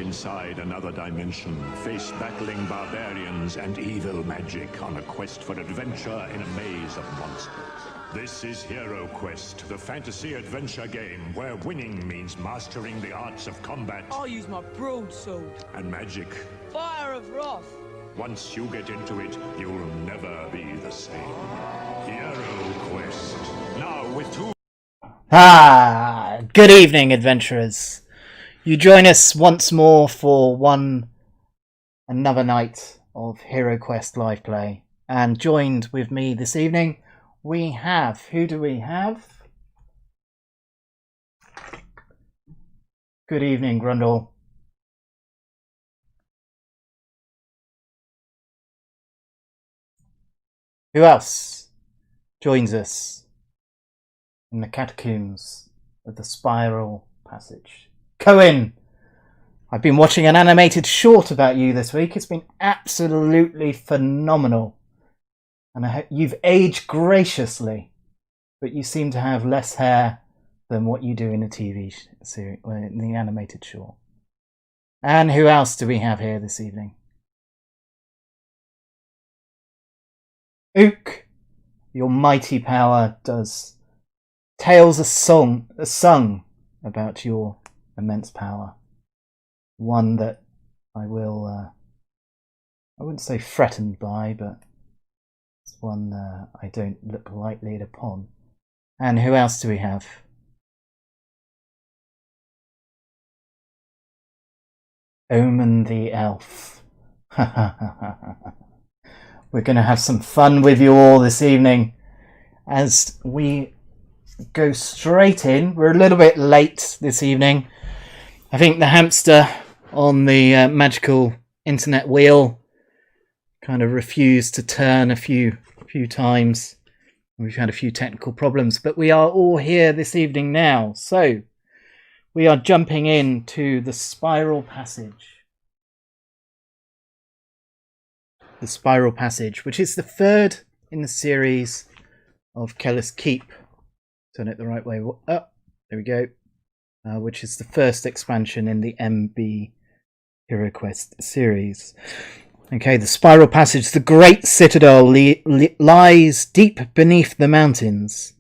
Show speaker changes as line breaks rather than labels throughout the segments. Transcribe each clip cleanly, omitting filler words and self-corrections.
inside another dimension, face battling barbarians and evil magic on a quest for adventure in a maze of monsters. This is HeroQuest, the fantasy adventure game where winning means mastering the arts of combat.
I'll use my broadsword.
And magic.
Fire of Wrath.
Once you get into it, you'll never be the same. HeroQuest. Now with two...
Good evening, adventurers. You join us once more for another night of HeroQuest LivePlay. And joined with me this evening, we have... Who do we have? Good evening, Grundle. Who else joins us in the catacombs of the spiral passage? Cohen! I've been watching an animated short about you this week. It's been absolutely phenomenal. And I hope you've aged graciously, but you seem to have less hair than what you do in the TV series, in the animated short. And who else do we have here this evening? IGUK, your mighty power does tales sung about your immense power. One that I wouldn't say threatened by, but it's one I don't look lightly upon. And who else do we have? Omen the Elf. We're going to have some fun with you all this evening as we go straight in. We're a little bit late this evening. I think the hamster on the magical internet wheel kind of refused to turn a few times. We've had a few technical problems, but we are all here this evening now. So we are jumping into the spiral passage. The spiral passage, which is the third in the series of Kellar's Keep. Turn it the right way. Oh, there we go. Which is the first expansion in the MB HeroQuest series. Okay, the spiral passage. The great citadel lies deep beneath the mountains.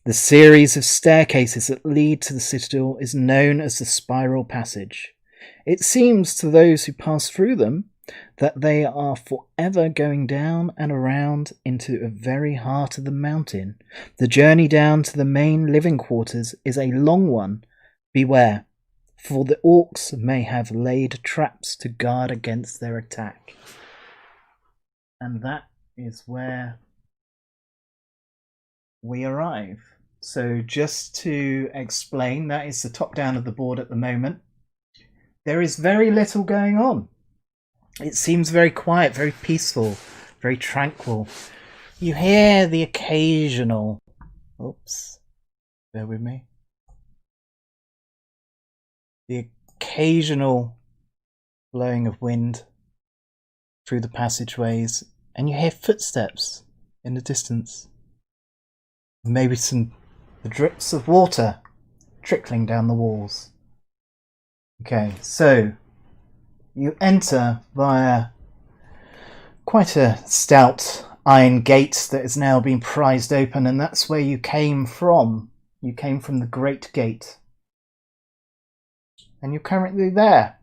The series of staircases that lead to the citadel is known as the spiral passage. It seems to those who pass through them that they are forever going down and around into the very heart of the mountain. The journey down to the main living quarters is a long one. Beware, for the orcs may have laid traps to guard against their attack. And that is where we arrive. So just to explain, that is the top down of the board at the moment. There is very little going on. It seems very quiet, very peaceful, very tranquil. You hear the occasional... Oops. Bear with me. The occasional blowing of wind through the passageways, and you hear footsteps in the distance. Maybe the drips of water trickling down the walls. Okay, so you enter via quite a stout iron gate that has now been prized open, and that's where you came from. You came from the Great Gate. And you're currently there.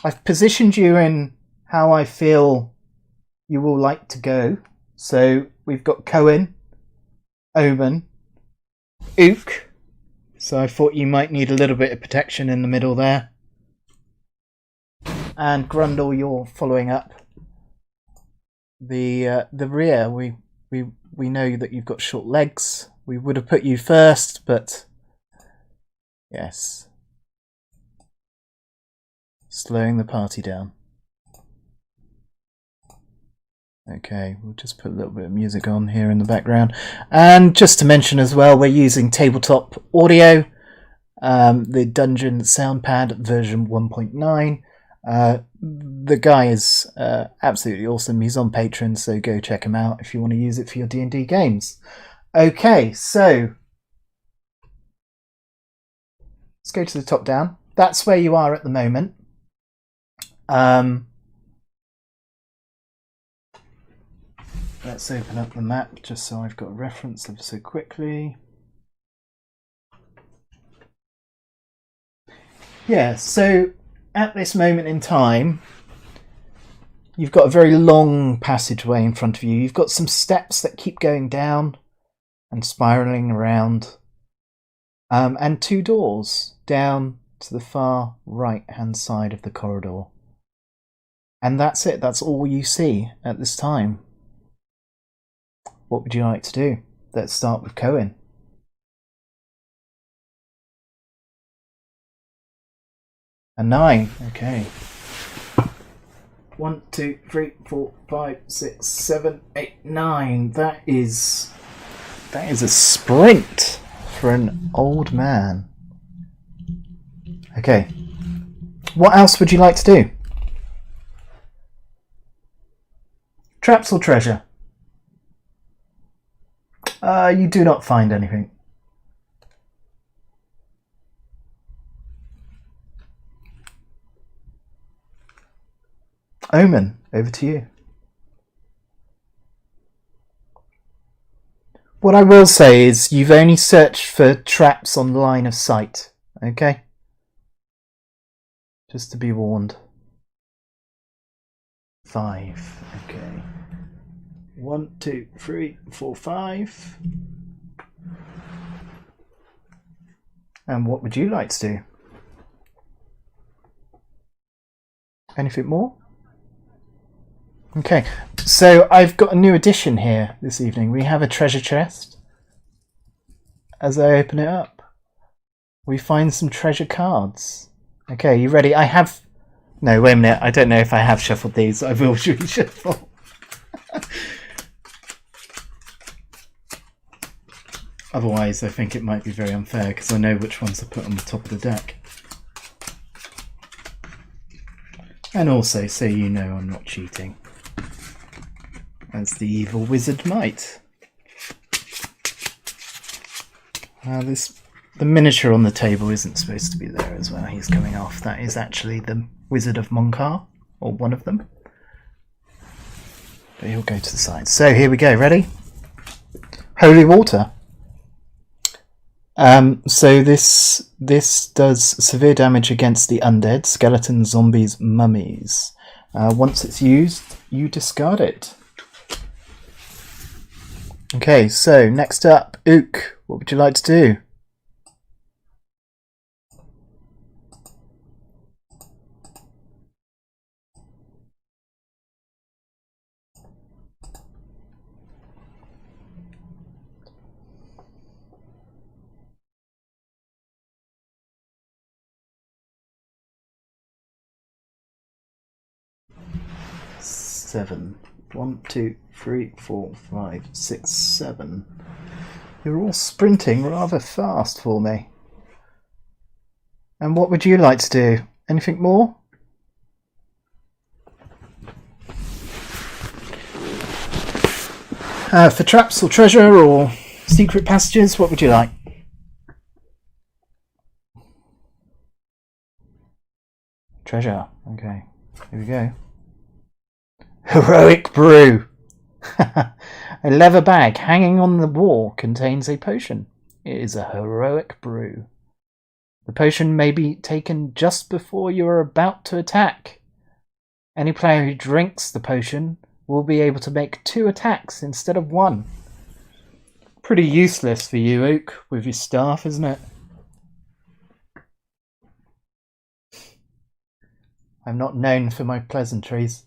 I've positioned you in how I feel you will like to go. So we've got Cohen, Omen, IGUK. So I thought you might need a little bit of protection in the middle there. And Grundle, you're following up the rear. We know that you've got short legs. We would have put you first, but yes. Slowing the party down. Okay, we'll just put a little bit of music on here in the background. And just to mention as well, we're using tabletop audio, the Dungeon Soundpad version 1.9. The guy is absolutely awesome. He's on Patreon, so go check him out if you want to use it for your D&D games. Okay, so let's go to the top down. That's where you are at the moment. Let's open up the map just so I've got a reference ever so quickly. Yeah, so at this moment in time, you've got a very long passageway in front of you. You've got some steps that keep going down and spiralling around, and 2 doors down to the far right-hand side of the corridor. And that's it. That's all you see at this time. What would you like to do? Let's start with Cohen. A 9. Okay. 1, 2, 3, 4, 5, 6, 7, 8, 9. That is a sprint for an old man. Okay. What else would you like to do? Traps or treasure? You do not find anything. Omen, over to you. What I will say is you've only searched for traps on line of sight, okay? Just to be warned. 5, okay. 1, 2, 3, 4, 5. And what would you like to do? Anything more? Okay, so I've got a new addition here this evening. We have a treasure chest. As I open it up, we find some treasure cards. Okay, you ready? I have... No, wait a minute. I don't know if I have shuffled these. I will reshuffle. Otherwise, I think it might be very unfair because I know which ones to put on the top of the deck. And also, so you know I'm not cheating. As the evil wizard might. The miniature on the table isn't supposed to be there as well. He's coming off. That is actually the Wizard of Monkar, or one of them. But he'll go to the side. So here we go. Ready? Holy water. So this does severe damage against the undead, skeletons, zombies, mummies. Once it's used, you discard it. Okay, so next up, Ook, what would you like to do? Seven. 1, 2, 3, 4, 5, 6, 7. You're all sprinting rather fast for me. And what would you like to do? Anything more? For traps or treasure or secret passages, what would you like? Treasure. Okay, here we go. Heroic brew. A leather bag hanging on the wall contains a potion. It is a heroic brew. The potion may be taken just before you are about to attack. Any player who drinks the potion will be able to make 2 attacks instead of 1. Pretty useless for you, Ook, with your staff, isn't it? I'm not known for my pleasantries.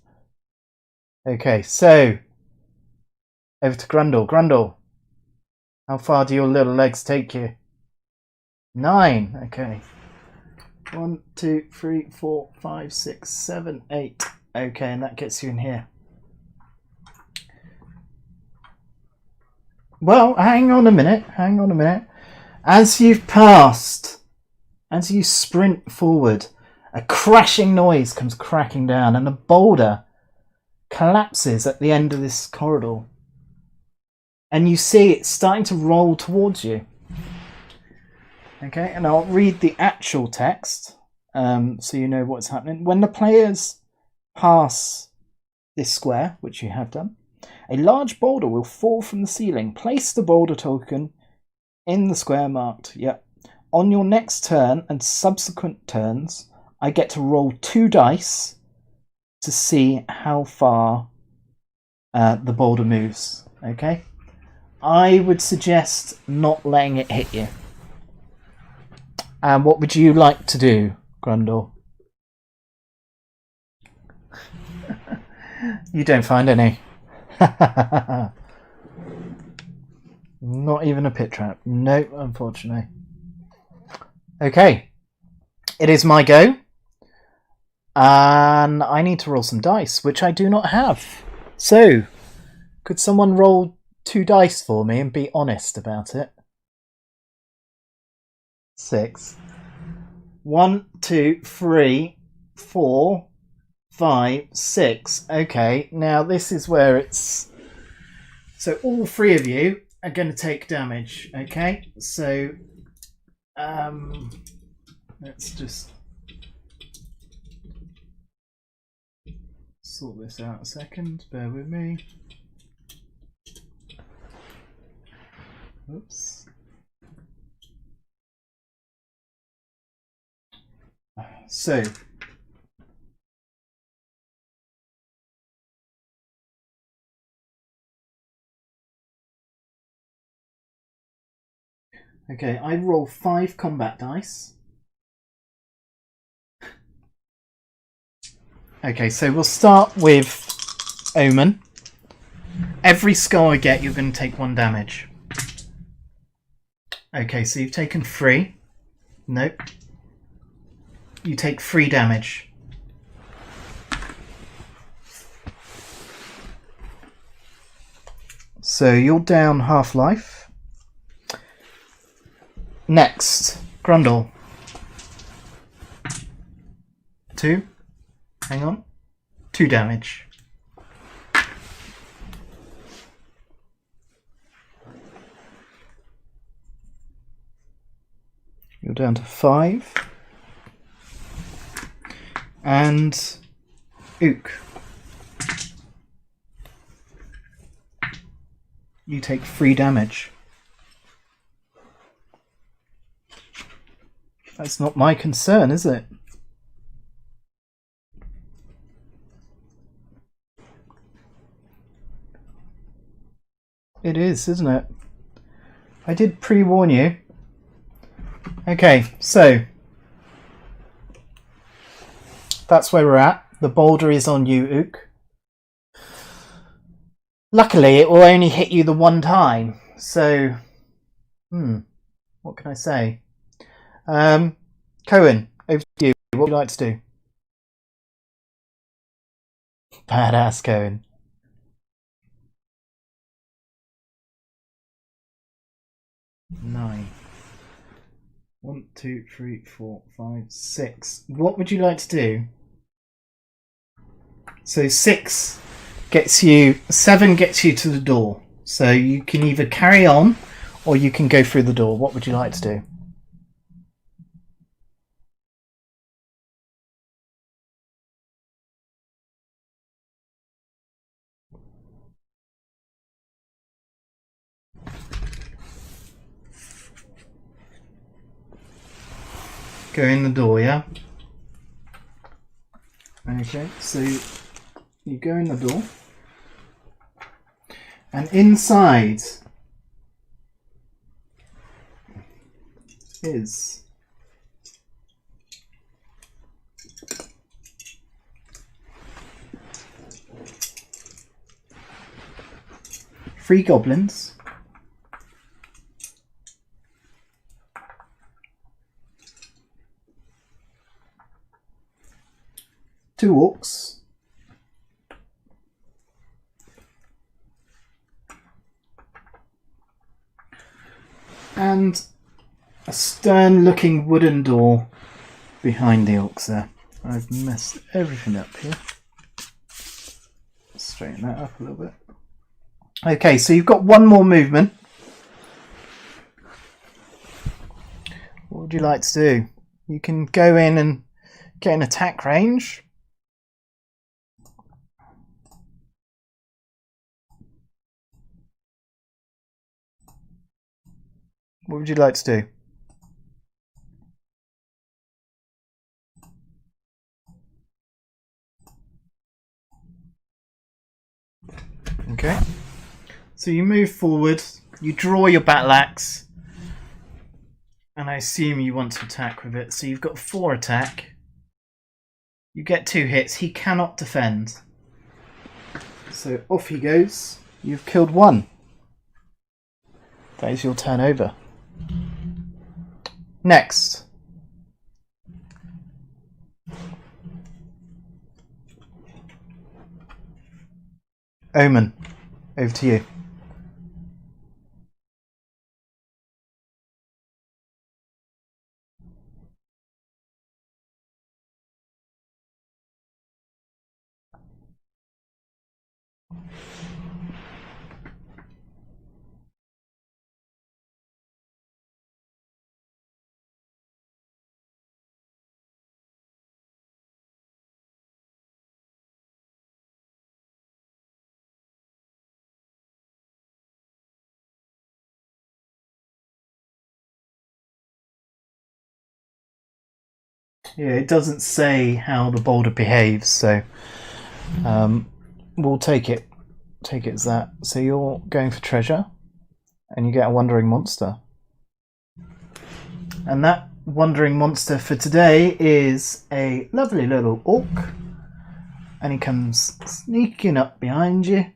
Okay, so over to Grundle. Grundle, how far do your little legs take you? 9. Okay. 1, 2, 3, 4, 5, 6, 7, 8. Okay, and that gets you in here. Well, hang on a minute. Hang on a minute. As you've passed, as you sprint forward, a crashing noise comes cracking down, and a boulder collapses at the end of this corridor, and you see it starting to roll towards you. Okay, and I'll read the actual text so you know what's happening. When the players pass this square, which you have done, a large boulder will fall from the ceiling. Place the boulder token in the square marked. Yep. On your next turn and subsequent turns, I get to roll 2 dice to see how far the boulder moves. Okay? I would suggest not letting it hit you. And what would you like to do, Grundle? You don't find any. Not even a pit trap. Nope, unfortunately. Okay. It is my go. And I need to roll some dice, which I do not have. So, could someone roll 2 dice for me and be honest about it? 6. 1, 2, 3, 4, 5, 6. Okay, now this is where it's... So all 3 of you are going to take damage, okay? So, let's just sort this out a second. Bear with me. Oops. So, okay, I roll 5 combat dice. Okay, so we'll start with Omen. Every skull I get, you're going to take 1 damage. Okay, so you've taken 3. Nope. You take 3 damage. So you're down half life. Next, Grundle. 2. Hang on. 2 damage. You're down to 5. And IGUK. You take 3 damage. That's not my concern, is it? It is, isn't it? I did pre-warn you. Okay, so that's where we're at. The boulder is on you, IGUK. Luckily, it will only hit you the 1 time. So, what can I say? Cohen, over to you. What would you like to do? Badass, Cohen. Nine. 1, 2, 3, 4, 5, 6. What would you like to do? So 6 gets you... 7 gets you to the door. So you can either carry on or you can go through the door. What would you like to do? Go in the door, yeah? Okay, so you go in the door. And inside is 3 goblins. 2 orcs. And a stern-looking wooden door behind the orcs there. I've messed everything up here. Straighten that up a little bit. Okay, so you've got 1 more movement. What would you like to do? You can go in and get an attack range. What would you like to do? Okay. So you move forward, you draw your battle axe, and I assume you want to attack with it. So you've got 4 attack. You get 2 hits. He cannot defend. So off he goes. You've killed 1. That is your turn over. Next. Omen, over to you. Yeah, it doesn't say how the boulder behaves, so we'll take it as that. So you're going for treasure, and you get a wandering monster. And that wandering monster for today is a lovely little orc, and he comes sneaking up behind you.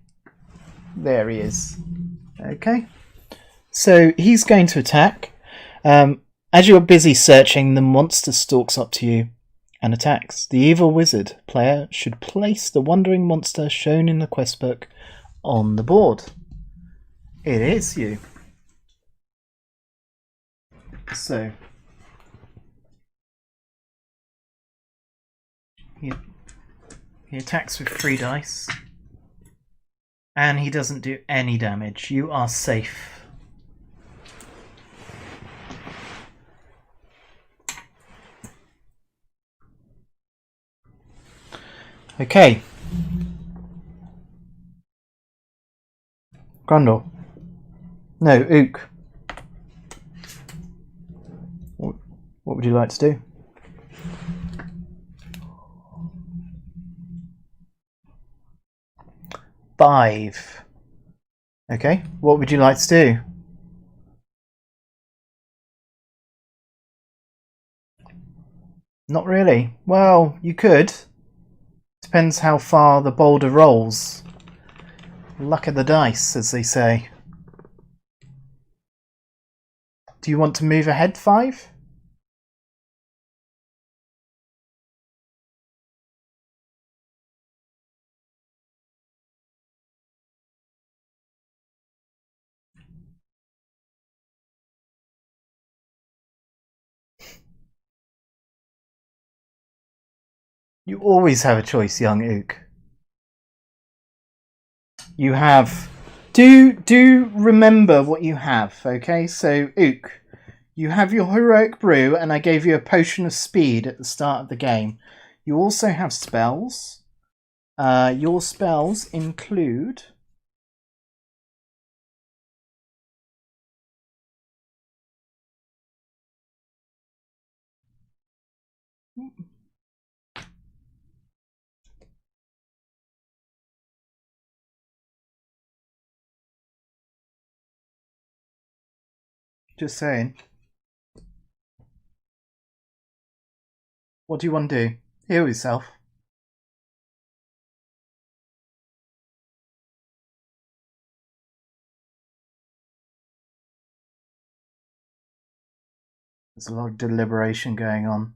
There he is. Okay, so he's going to attack. As you're busy searching, the monster stalks up to you and attacks. The evil wizard player should place the wandering monster shown in the quest book on the board. It is you. So he attacks with 3 dice, and he doesn't do any damage. You are safe. Okay. Grundle. No, Ook. What would you like to do? Five. Okay, what would you like to do? Not really. Well, you could. Depends how far the boulder rolls. Luck of the dice, as they say. Do you want to move ahead 5? You always have a choice, young Ook. You have... Do remember what you have, okay? So, Ook, you have your heroic brew, and I gave you a potion of speed at the start of the game. You also have spells. Your spells include... Just saying. What do you want to do? Heal yourself. There's a lot of deliberation going on.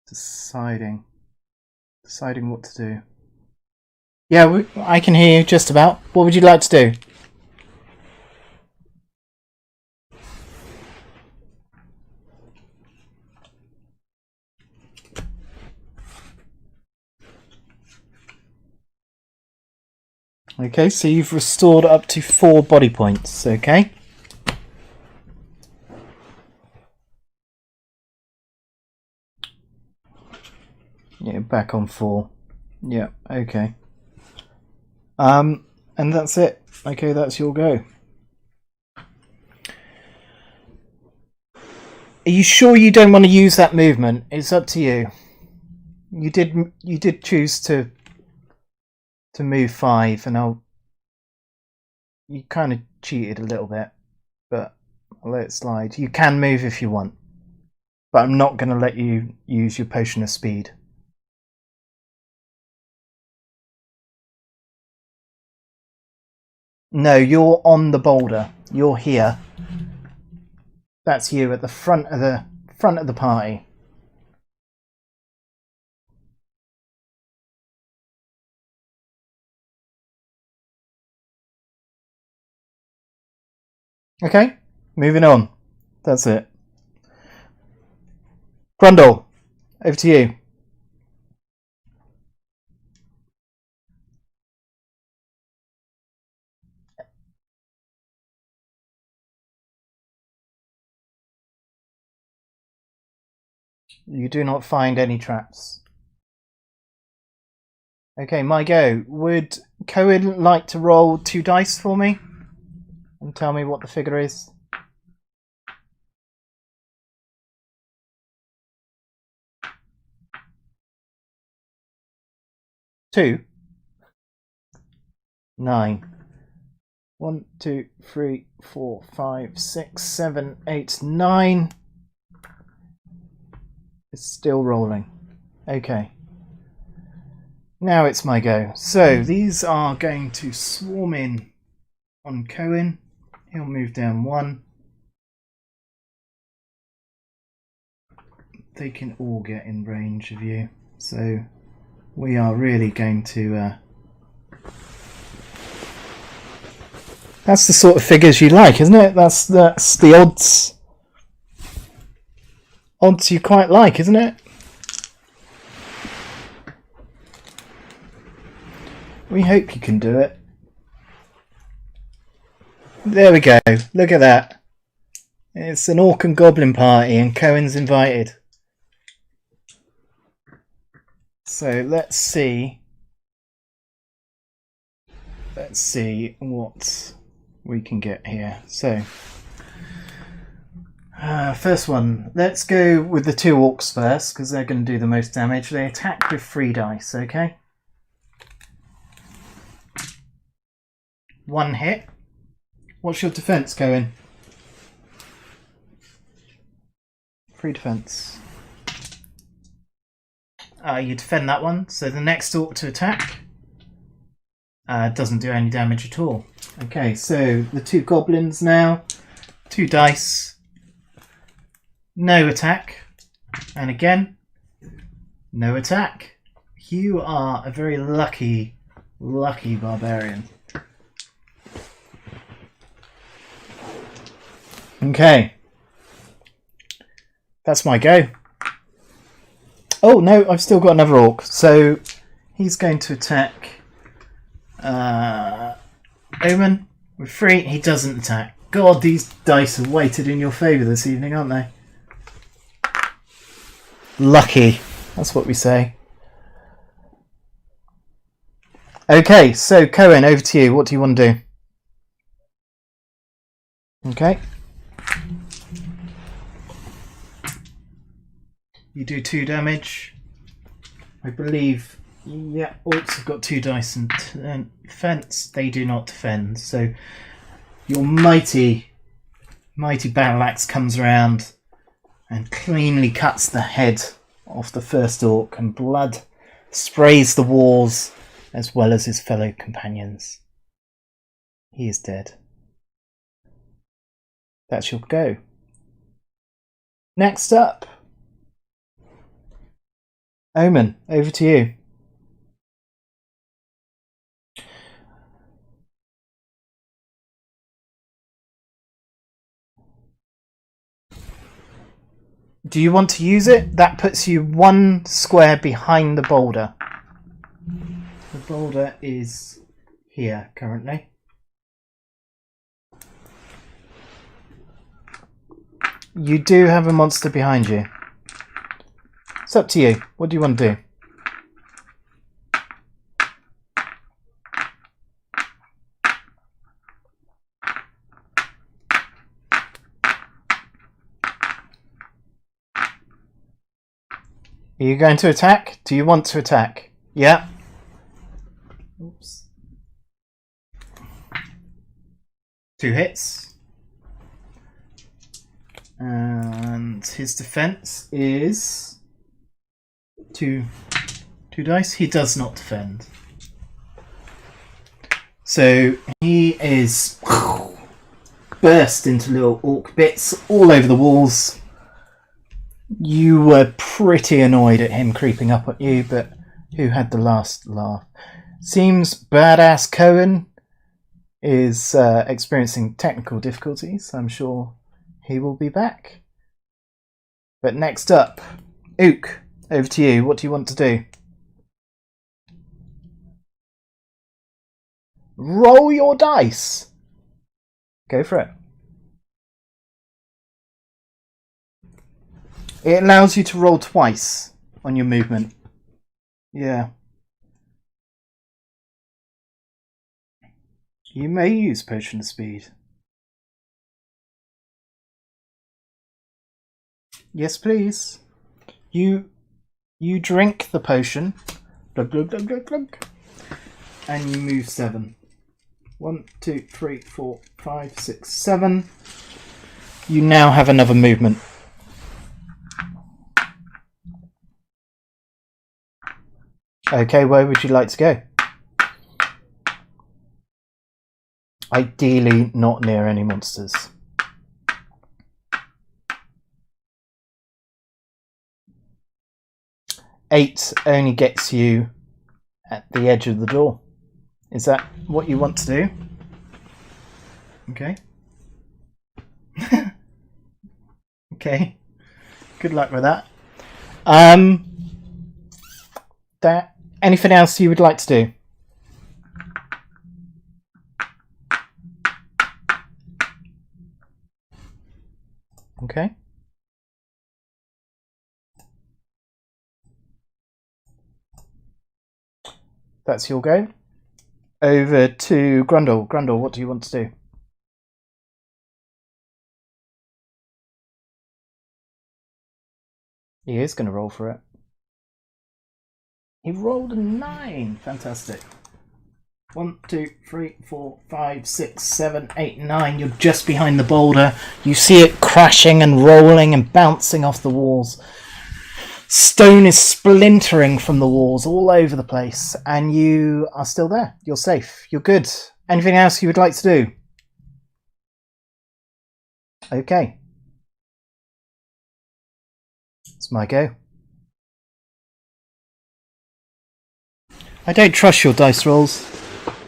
Deciding what to do. Yeah, I can hear you just about. What would you like to do? Okay, so you've restored up to 4 body points, okay? Yeah, back on 4. Yeah, okay. And that's it. Okay, that's your go. Are you sure you don't want to use that movement? It's up to you. You did choose to move 5, and you kind of cheated a little bit, but I'll let it slide. You can move if you want, but I'm not going to let you use your potion of speed. No, you're on the boulder. You're here. That's you at the front of the party. Okay, moving on. That's it. Grundle, over to you. You do not find any traps. Okay, my go. Would Cohen like to roll 2 dice for me? And tell me what the figure is? 2. 9. 1, 2, 3, 4, 5, 6, 7, 8, 9. It's still rolling. Okay. Now it's my go. So these are going to swarm in on Cohen. He'll move down 1. They can all get in range of you. So we are really going to... That's the sort of figures you like, isn't it? That's the odds. Odds you quite like, isn't it? We hope you can do it. There we go. Look at that. It's an orc and goblin party and Cohen's invited. So let's see. Let's see what we can get here. So first one, let's go with the 2 orcs first because they're going to do the most damage. They attack with 3 dice, okay? 1 hit. What's your defense, Cohen? 3 defense. You defend that one, so the next orc to attack doesn't do any damage at all. Okay, so the 2 goblins now. 2 dice. No attack. And again, no attack. You are a very lucky barbarian. Okay. That's my go. Oh no, I've still got another orc. So he's going to attack Omen with 3. He doesn't attack. God, these dice are weighted in your favour this evening, aren't they? Lucky. That's what we say. Okay, so Cohen, over to you. What do you want to do? Okay. You do 2 damage. I believe, yeah, orcs have got 2 dice and defense. They do not defend. So your mighty battle axe comes around and cleanly cuts the head off the first orc, and blood sprays the walls as well as his fellow companions. He is dead. That's your go. Next up, Omen, over to you. Do you want to use it? That puts you 1 square behind the boulder. The boulder is here currently. You do have a monster behind you. It's up to you. What do you want to do? Are you going to attack? Do you want to attack? Yeah. Oops. 2 hits. And his defense is 2 dice. He does not defend. So he is burst into little orc bits all over the walls. You were pretty annoyed at him creeping up at you, but who had the last laugh? Seems badass Cohen is experiencing technical difficulties. I'm sure he will be back. But next up, IGUK, over to you. What do you want to do? Roll your dice. Go for it. It allows you to roll twice on your movement. Yeah. You may use Potion of Speed. Yes, please. You drink the potion. Glug, glug, glug, glug, glug. And you move 7. 1, 2, 3, 4, 5, 6, 7. You now have another movement. Okay, where would you like to go? Ideally, not near any monsters. Eight only gets you at the edge of the door. Is that what you want to do? Okay. Okay. Good luck with that. Anything else you would like to do? Okay. That's your go. Over to Grundle. Grundle, what do you want to do? He is going to roll for it. He rolled a 9. Fantastic. 1, 2, 3, 4, 5, 6, 7, 8, 9. You're just behind the boulder. You see it crashing and rolling and bouncing off the walls. Stone is splintering from the walls all over the place, and you are still there. You're safe. You're good. Anything else you would like to do? Okay. It's my go. I don't trust your dice rolls.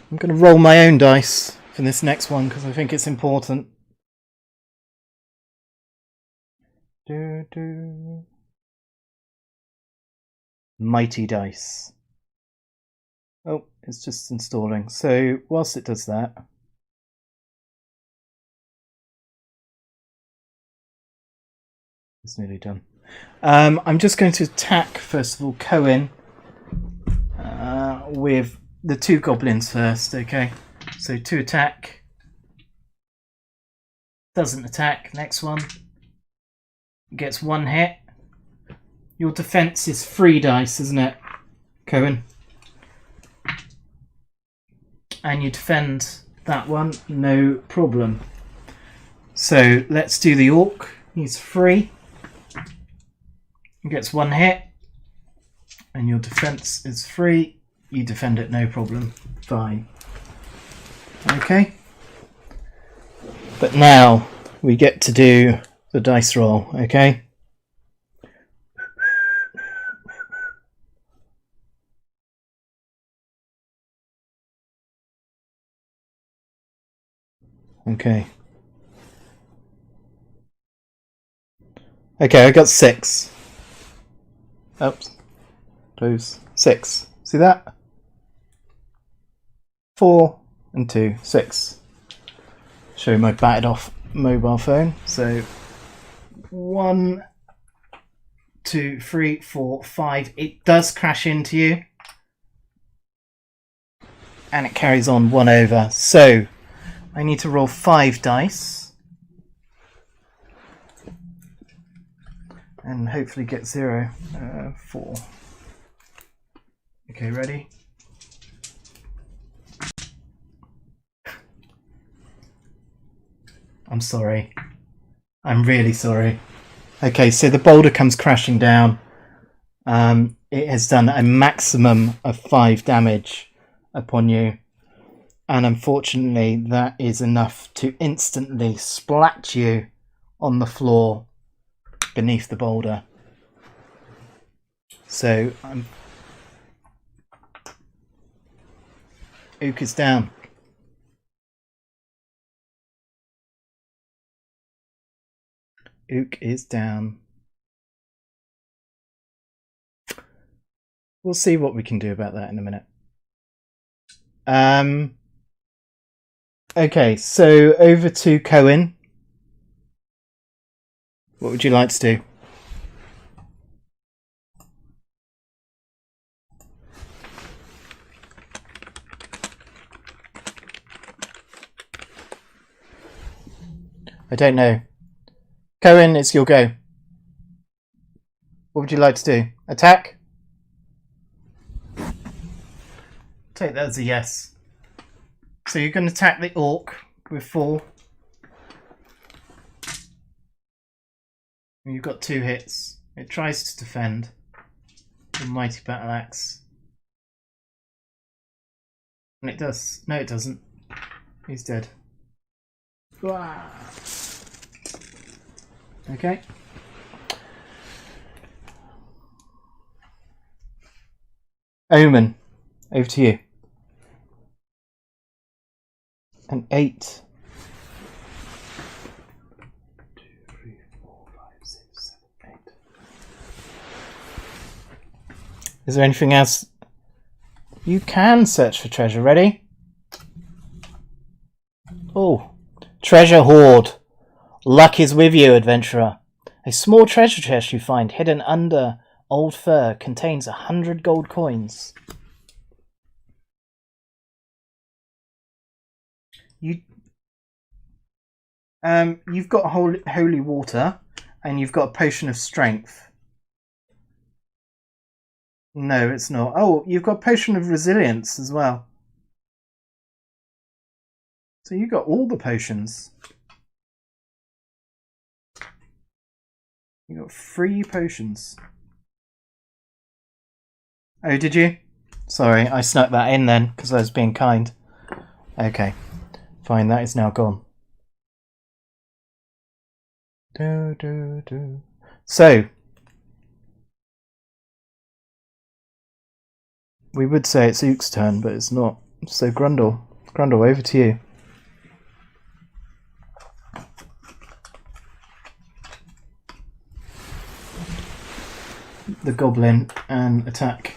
I'm going to roll my own dice for this next one because I think it's important. Mighty dice. Oh, it's just installing. So whilst it does that, it's nearly done. I'm just going to attack first of all Cohen with the 2 goblins first. Okay, so 2 attack. Doesn't attack. Next one gets 1 hit. Your defense is 3 dice, isn't it, Cohen? And you defend that one, no problem. So let's do the orc. He's 3. He gets 1 hit. And your defense is 3. You defend it, no problem. Fine. Okay. But now we get to do the dice roll, okay? Okay. Okay, I got 6. Oops. Close. 6. See that? 4 and 2. 6. Show you my battered off mobile phone. So 1, 2, 3, 4, 5. It does crash into you. And it carries on 1 over. So I need to roll 5 dice. and hopefully get 0. 4. Okay, ready? I'm sorry. I'm really sorry. Okay, so the boulder comes crashing down. It has done a maximum of 5 damage upon you. And unfortunately, that is enough to instantly splat you on the floor beneath the boulder. So, IGUK is down. IGUK is down. We'll see what we can do about that in a minute. Okay, so over to Cohen. What would you like to do? I don't know. Cohen, it's your go. What would you like to do? Attack? Take that as a yes. So you're going to attack the orc with 4. You've got 2 hits. It tries to defend. The mighty battle axe. And it does. No, it doesn't. He's dead. Okay. Omen, over to you. An 8. 2, 3, 4, 5, 6, 7, 8. Is there anything else? You can search for treasure. Ready? Oh, treasure hoard. Luck is with you, adventurer. A small treasure chest you find hidden under old fur contains 100 gold coins. You've got holy water, and you've got a potion of strength. No, it's not. Oh, you've got a potion of resilience as well. So you got all the potions. You got 3 potions. Oh, did you? Sorry, I snuck that in then because I was being kind. Okay, fine. That is now gone. So we would say it's IGUK's turn, but it's not. So Grundle, over to you. The goblin and attack.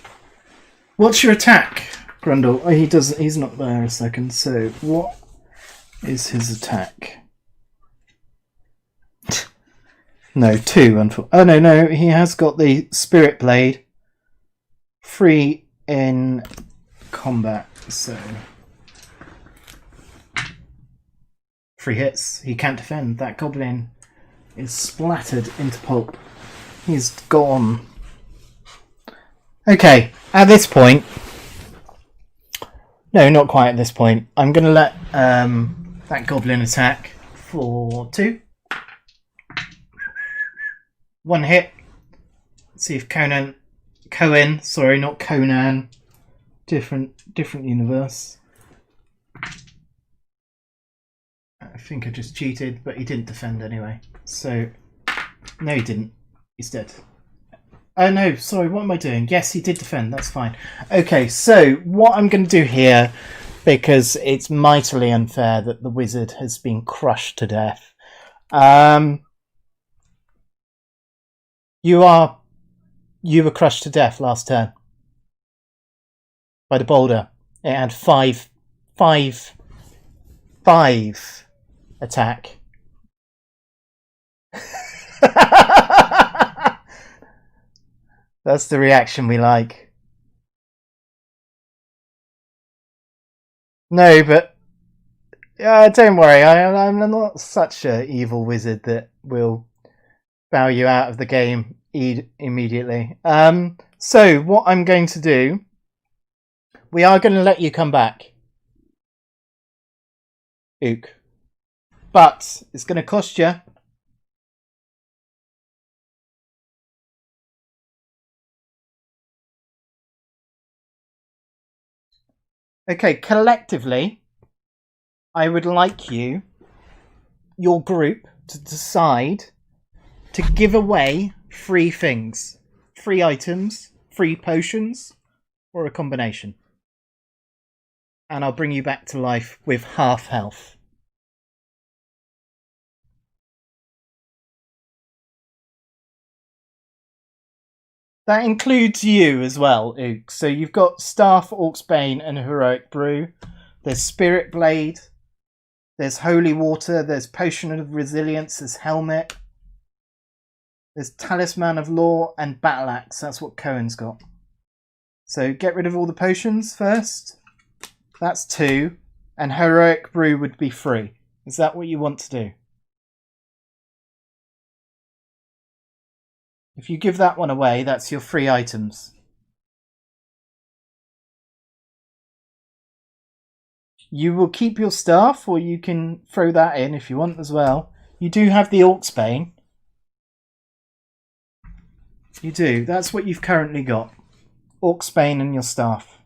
What's your attack, Grundle? Oh, he doesn't. He's not there a second. So what is his attack? No, 2. Oh no, he has got the spirit blade. 3 in combat, so 3 hits. He can't defend. That goblin is splattered into pulp. He's gone. Okay, at this point, no, not quite at this point. I'm going to let that goblin attack for 2. 1 hit. Let's see if Cohen, sorry, not Conan, different universe. I think I just cheated, but he didn't defend anyway. So, no, he didn't. He's dead. Oh no, sorry, what am I doing? Yes, he did defend, that's fine. Okay, so what I'm going to do here, because it's mightily unfair that the wizard has been crushed to death. You were crushed to death last turn by the boulder. It had 5 attack. That's the reaction we like. No, but don't worry. I'm not such an evil wizard that will bow you out of the game immediately. So what I'm going to do, we are going to let you come back, IGUK, but it's going to cost you. Okay, collectively, I would like you, your group, to decide to give away 3 things. 3 items, 3 potions, or a combination. And I'll bring you back to life with half health. That includes you as well, IGUK. So you've got Staff, Orcs Bane, and Heroic Brew. There's Spirit Blade. There's Holy Water. There's Potion of Resilience. There's Helmet. There's Talisman of Law and Battle Axe. That's what Cohen's got. So get rid of all the potions first. That's 2. And Heroic Brew would be 3. Is that what you want to do? If you give that one away, that's your 3 items. You will keep your staff, or you can throw that in if you want as well. You do have the Orcs Bane. You do. That's what you've currently got. Orcs Bane and your staff.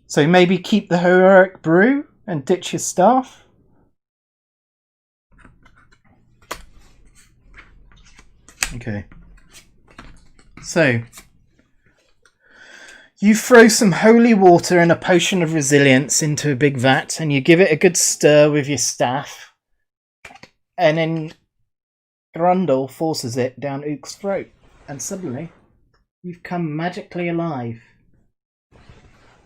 So maybe keep the Heroic Brew and ditch your staff. Okay. So you throw some holy water and a potion of resilience into a big vat, and you give it a good stir with your staff, and then Grundle forces it down IGUK's throat, and suddenly you've come magically alive.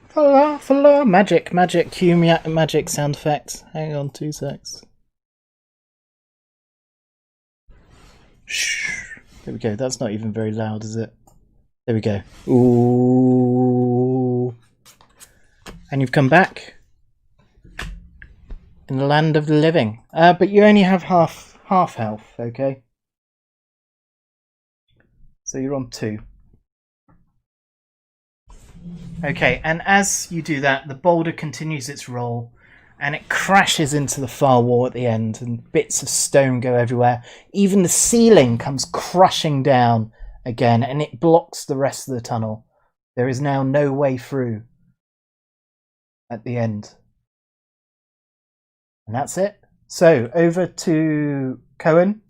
Fala, magic, cue magic sound effects. Hang on 2 secs. Shh. There we go. That's not even very loud, is it? There we go. Ooh. And you've come back in the land of the living. But you only have half health, okay? So you're on 2. Okay, and as you do that, the boulder continues its roll, and it crashes into the far wall at the end, and bits of stone go everywhere. Even the ceiling comes crushing down again, and it blocks the rest of the tunnel. There is now no way through at the end. And that's it. So, over to Cohen.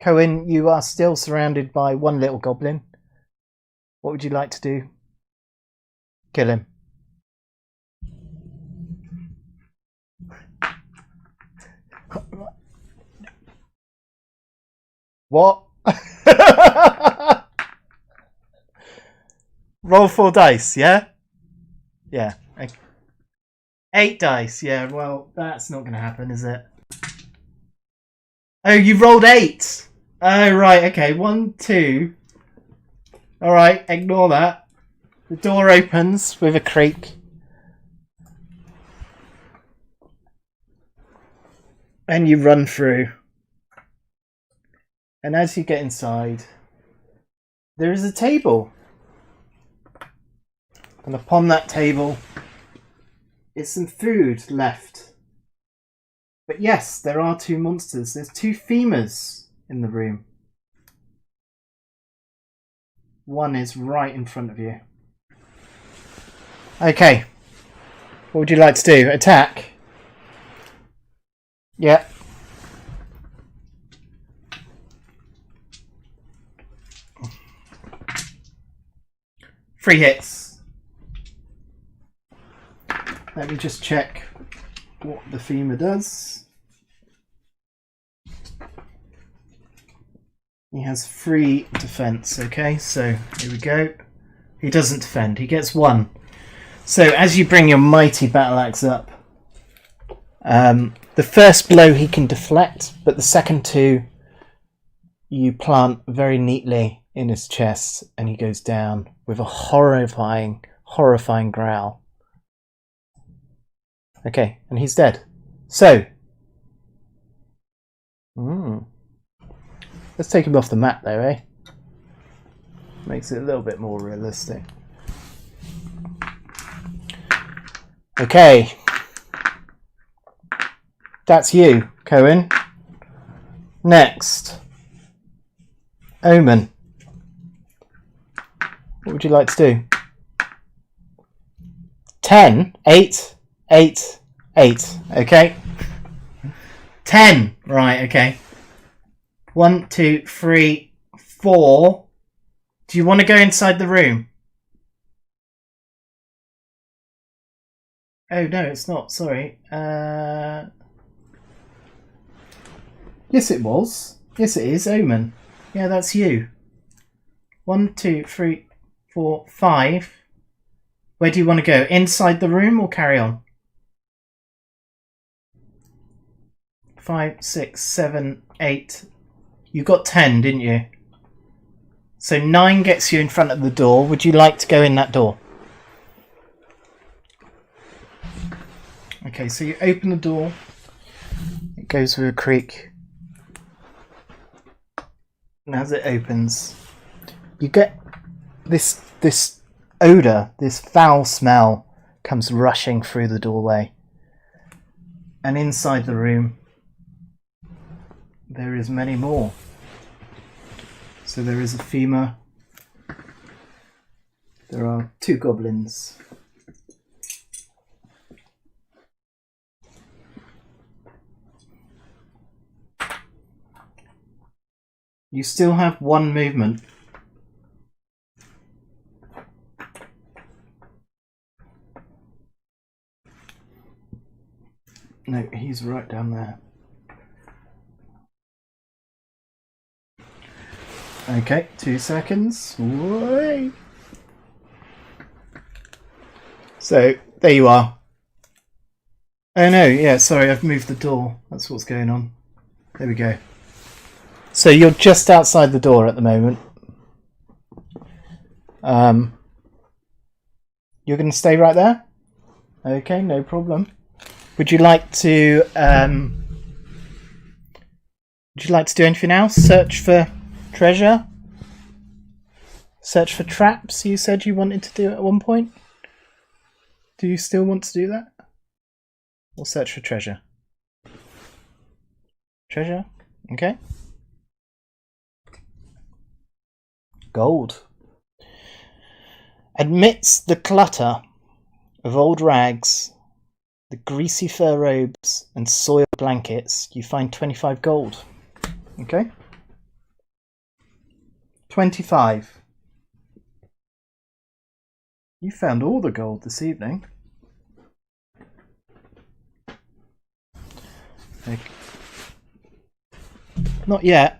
Cohen, you are still surrounded by 1 little goblin. What would you like to do? Kill him. What? Roll 4 dice, yeah? Yeah. Okay. 8 dice, yeah, well, that's not going to happen, is it? Oh, you rolled 8! Oh, right, okay, 1, 2. Alright, ignore that. The door opens with a creak. And you run through. And as you get inside, there is a table. And upon that table is some food left. But yes, there are 2 monsters. There's 2 femurs in the room. One is right in front of you. Okay. What would you like to do? Attack? Yeah. Three hits. Let me just check what the femur does. He has 3 defense, okay? So, here we go. He doesn't defend, he gets 1. So, as you bring your mighty battle axe up, the first blow he can deflect, but the second 2 you plant very neatly in his chest, and he goes down with a horrifying horrifying growl. Okay, and he's dead. So, let's take him off the map though, eh? Makes it a little bit more realistic. Okay. That's you, Cohen. Next. Omen. What would you like to do? 10? 8? 8? 8. Okay. 10. Right, okay. 1, 2, 3, 4. Do you want to go inside the room? Oh, no, it's not. Sorry. Yes, it was. Yes, it is. Omen. Yeah, that's you. 1, 2, 3, 4, 5. Where do you want to go? Inside the room or carry on? 5, 6, 7, 8. You got 10, didn't you? So 9 gets you in front of the door. Would you like to go in that door? Okay, so you open the door. It goes with a creak. And as it opens, you get this odour, this foul smell comes rushing through the doorway. And inside the room, there is many more. So there is a femur. There are 2 goblins. You still have 1 movement. No, he's right down there. Okay, 2 seconds. Wait. So, there you are. Oh no, yeah, sorry, I've moved the door. That's what's going on. There we go. So you're just outside the door at the moment. You're going to stay right there? Okay, no problem. Would you like to do anything else? Search for treasure? Search for traps, you said you wanted to do at one point? Do you still want to do that? Or search for treasure? Treasure? Okay. Gold. Amidst the clutter of old rags, the greasy fur robes and soiled blankets, you find 25 gold. Okay. 25. You found all the gold this evening. Okay. Not yet.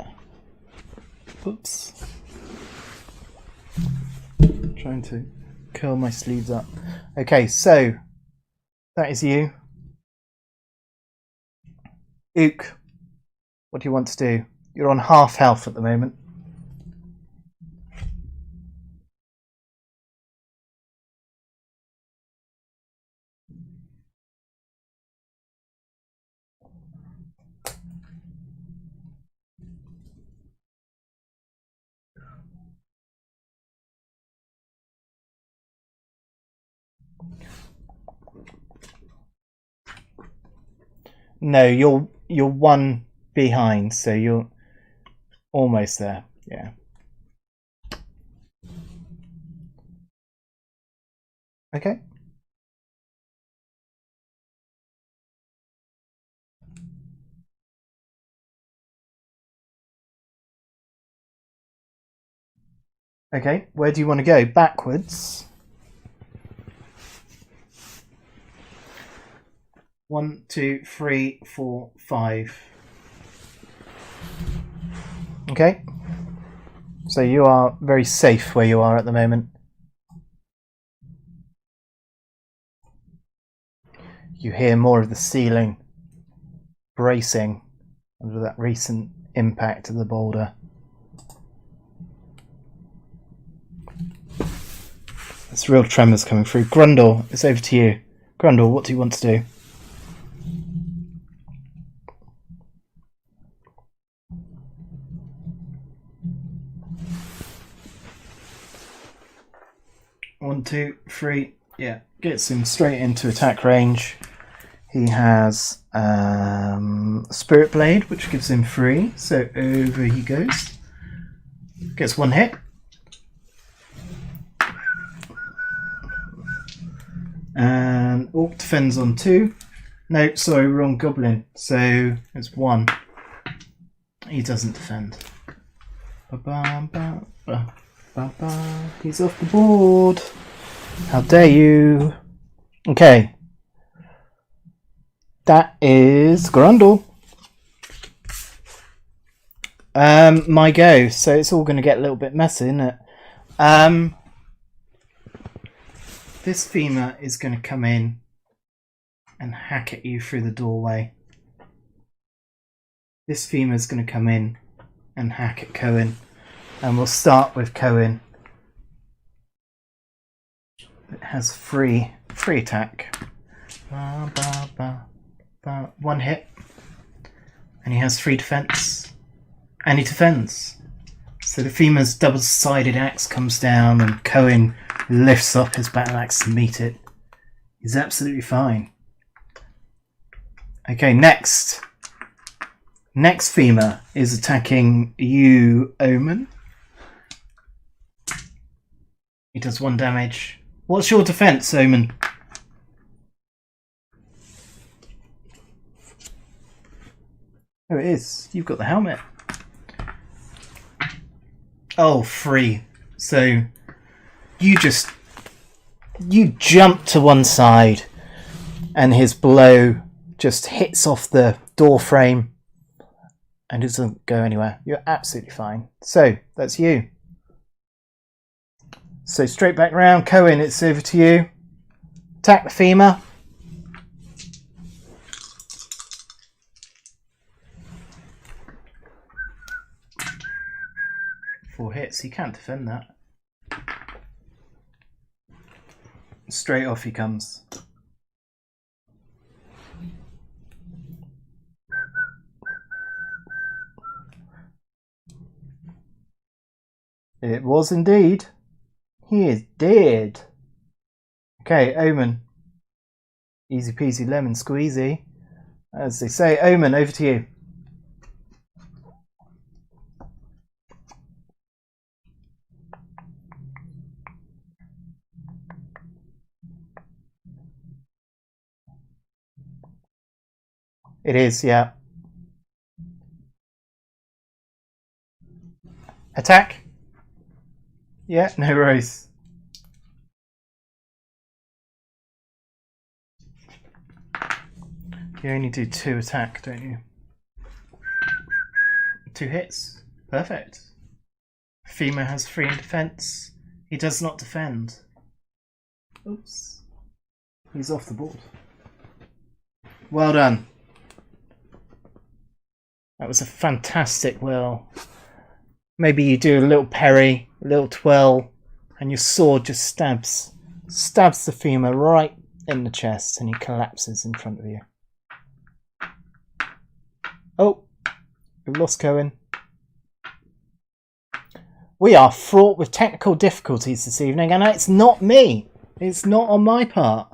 Oops. Trying to curl my sleeves up. Okay, so that is you. IGUK, what do you want to do? You're on half health at the moment. No, you're 1 behind, so you're almost there. Yeah. Okay. Okay, where do you want to go? Backwards. 1, 2, 3, 4, 5. Okay. So you are very safe where you are at the moment. You hear more of the ceiling bracing under that recent impact of the boulder. There's real tremors coming through. Grundle, it's over to you. Grundle, what do you want to do? One, two, three. Yeah, gets him straight into attack range. He has Spirit Blade, which gives him 3. So over he goes. Gets 1 hit. And Orc defends on 2. No, sorry, wrong Goblin. So it's 1. He doesn't defend. He's off the board. How dare you? Okay. That is Grundle. My go. So it's all going to get a little bit messy, isn't it? This femur is going to come in and hack at you through the doorway. This femur is going to come in and hack at Cohen. And we'll start with Cohen. It has 3 attack. 1 hit. And he has 3 defense. And he defends. So the femur's double-sided axe comes down and Cohen lifts up his battle axe to meet it. He's absolutely fine. Okay, next. Next femur is attacking you, Omen. He does 1 damage. What's your defense, Omen? Oh, it is. You've got the helmet. Oh, 3. So you jump to one side and his blow just hits off the door frame and doesn't go anywhere. You're absolutely fine. So that's you. So straight back round. Cohen, it's over to you. Attack the femur. Four hits. He can't defend that. Straight off he comes. It was indeed. He is dead. Okay, Omen. Easy peasy lemon squeezy. As they say, Omen, over to you. It is, yeah. Attack? Yeah, no worries. You only do 2 attack, don't you? 2 hits. Perfect. Femur has 3 in defense. He does not defend. Oops. He's off the board. Well done. That was a fantastic whirl. Maybe you do a little parry, a little twirl, and your sword just stabs the femur right in the chest and he collapses in front of you. Oh, we've lost Cohen. We are fraught with technical difficulties this evening, and it's not me. It's not on my part.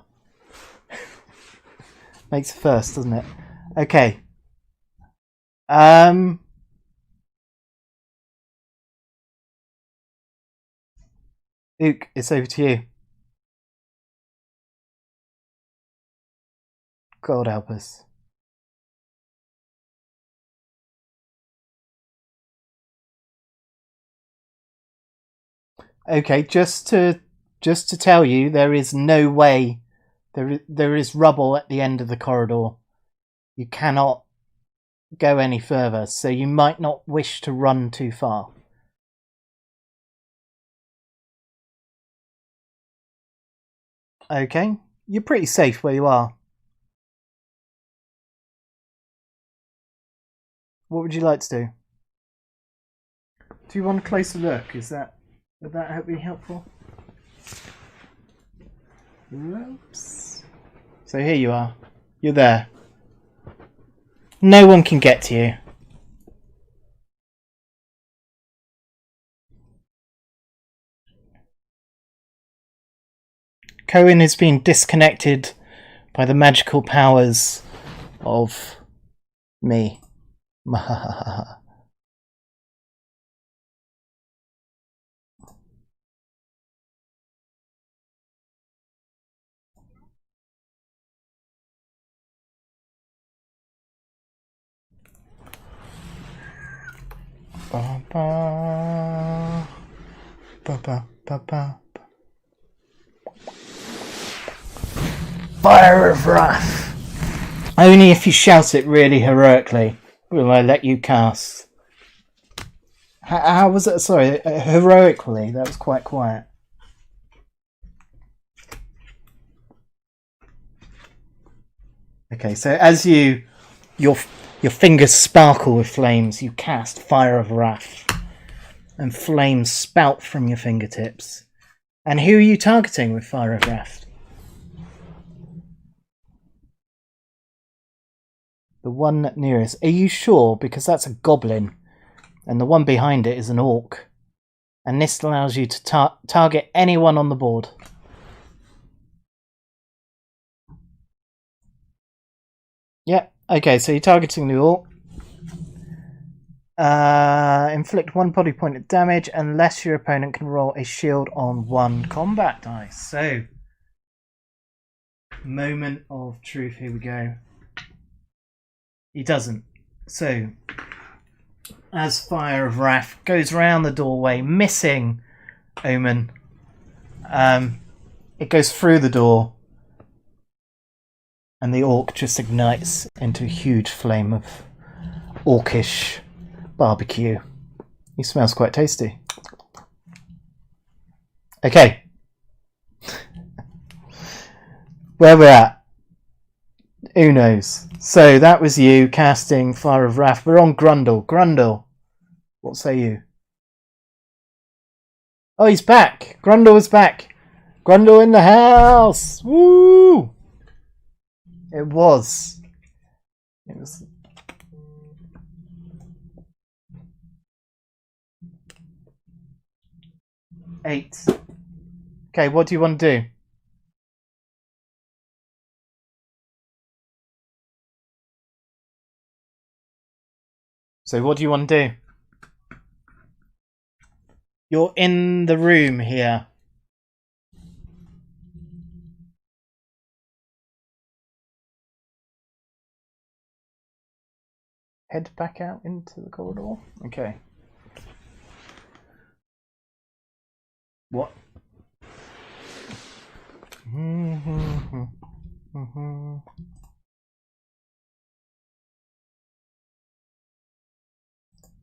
Makes it first, doesn't it? Okay. Luke, it's over to you. God help us. Okay, just to tell you, there is no way. There is rubble at the end of the corridor. You cannot go any further, so you might not wish to run too far. Okay, you're pretty safe where you are. What would you like to do? Do you want a closer look? Would that be helpful? Oops. So here you are. You're there. No one can get to you. Cohen has been disconnected by the magical powers of me. Ba ba ba ba ba ba. Fire of Wrath. Only if you shout it really heroically will I let you cast. How was it? Sorry, heroically. That was quite quiet. Okay, so as your fingers sparkle with flames, you cast Fire of Wrath, and flames spout from your fingertips. And who are you targeting with Fire of Wrath? The one nearest. Are you sure? Because that's a goblin, and the one behind it is an orc. And this allows you to target anyone on the board. Yeah, okay, so you're targeting the orc. Inflict 1 body point of damage unless your opponent can roll a shield on 1 combat dice. So, moment of truth, here we go. He doesn't. So, as Fire of Wrath goes round the doorway, missing Omen, it goes through the door, and the orc just ignites into a huge flame of orcish barbecue. He smells quite tasty. Okay. Where we're at. Who knows? So that was you casting Fire of Wrath. We're on Grundle. Grundle, what say you? Oh, he's back. Grundle is back. Grundle in the house. Woo! It was 8. Okay, what do you want to do? So what do you want to do? You're in the room here. Head back out into the corridor. Okay. What?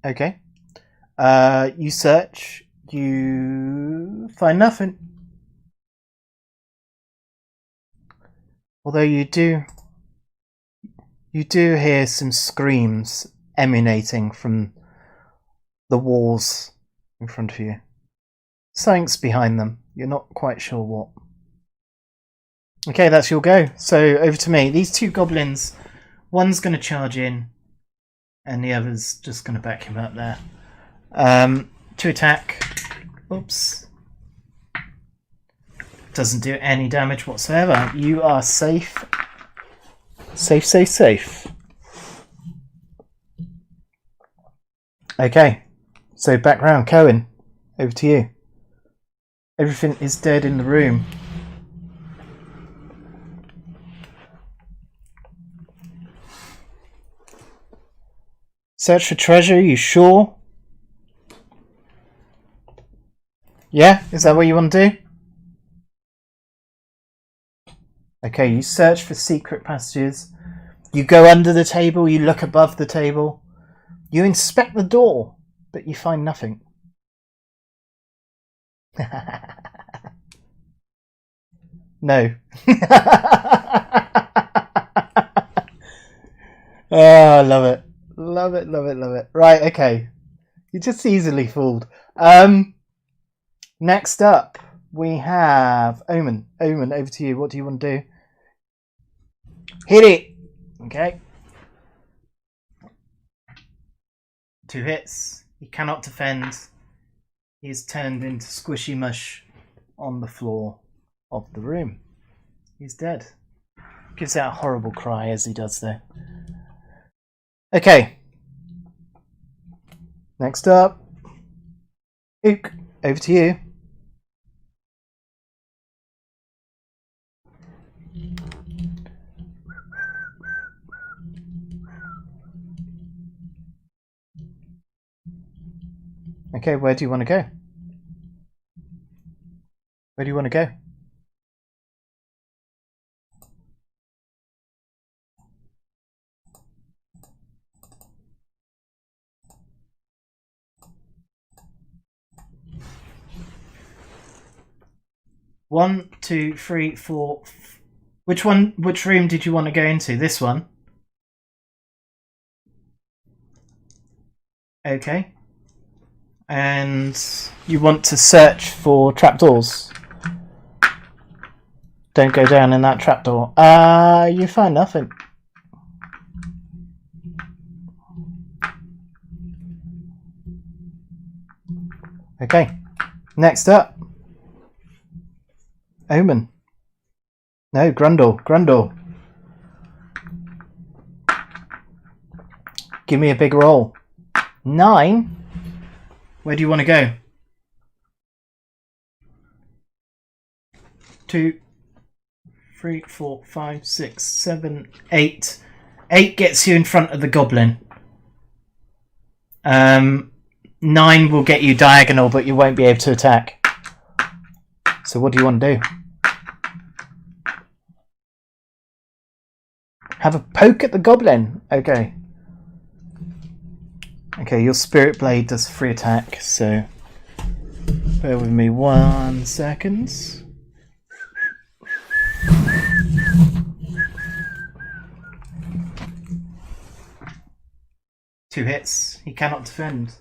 Okay. You search. You find nothing. Although you do hear some screams emanating from the walls in front of you. Something's behind them. You're not quite sure what. Okay, that's your go. So over to me. These 2 goblins, one's going to charge in, and the other's just going to back him up there. To attack. Oops. Doesn't do any damage whatsoever. You are safe. Safe, safe, safe. Okay. So back round. Cohen, over to you. Everything is dead in the room. Search for treasure, you sure? Yeah? Is that what you want to do? Okay, you search for secret passages. You go under the table, you look above the table. You inspect the door, but you find nothing. No. Oh, I love it. Love it, love it, love it. Right, okay. You're just easily fooled. Next up, we have Omen. Omen, over to you. What do you want to do? Hit it! Okay. 2 hits. He cannot defend. He is turned into squishy mush on the floor of the room. He's dead. Gives out a horrible cry as he does though. Okay. Next up. Ook, over to you. Okay, where do you want to go? Where do you want to go? One, two, three, four. Which one? Which room did you want to go into? This one. Okay. And you want to search for trapdoors. Don't go down in that trapdoor. You find nothing. Okay. Next up. Omen. No, Grundle. Grundle. Give me a big roll. 9? Where do you want to go? 2, 3, 4, 5, 6, 7, 8. 8 gets you in front of the goblin. 9 will get you diagonal, but you won't be able to attack. So what do you want to do? Have a poke at the goblin. Okay. Okay, your spirit blade does free attack, so bear with me 1 second. Two hits. He cannot defend.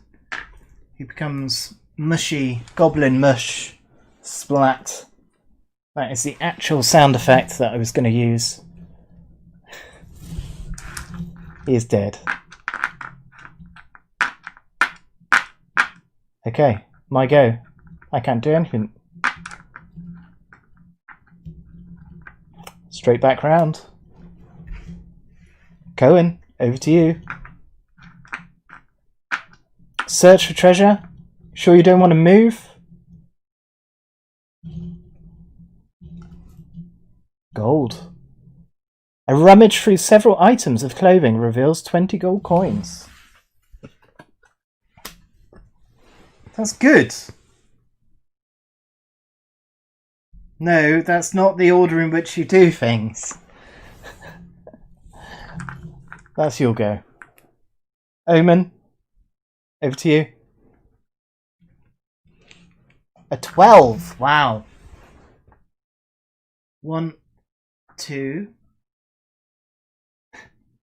He becomes mushy goblin mush. Splat. That is the actual sound effect that I was going to use. He is dead. Okay, my go. I can't do anything. Straight back round. Cohen, over to you. Search for treasure. Sure you don't want to move? Gold. A rummage through several items of clothing reveals 20 gold coins. That's good. No, that's not the order in which you do things. That's your go. Omen, over to you. A 12. Wow. 1, 2.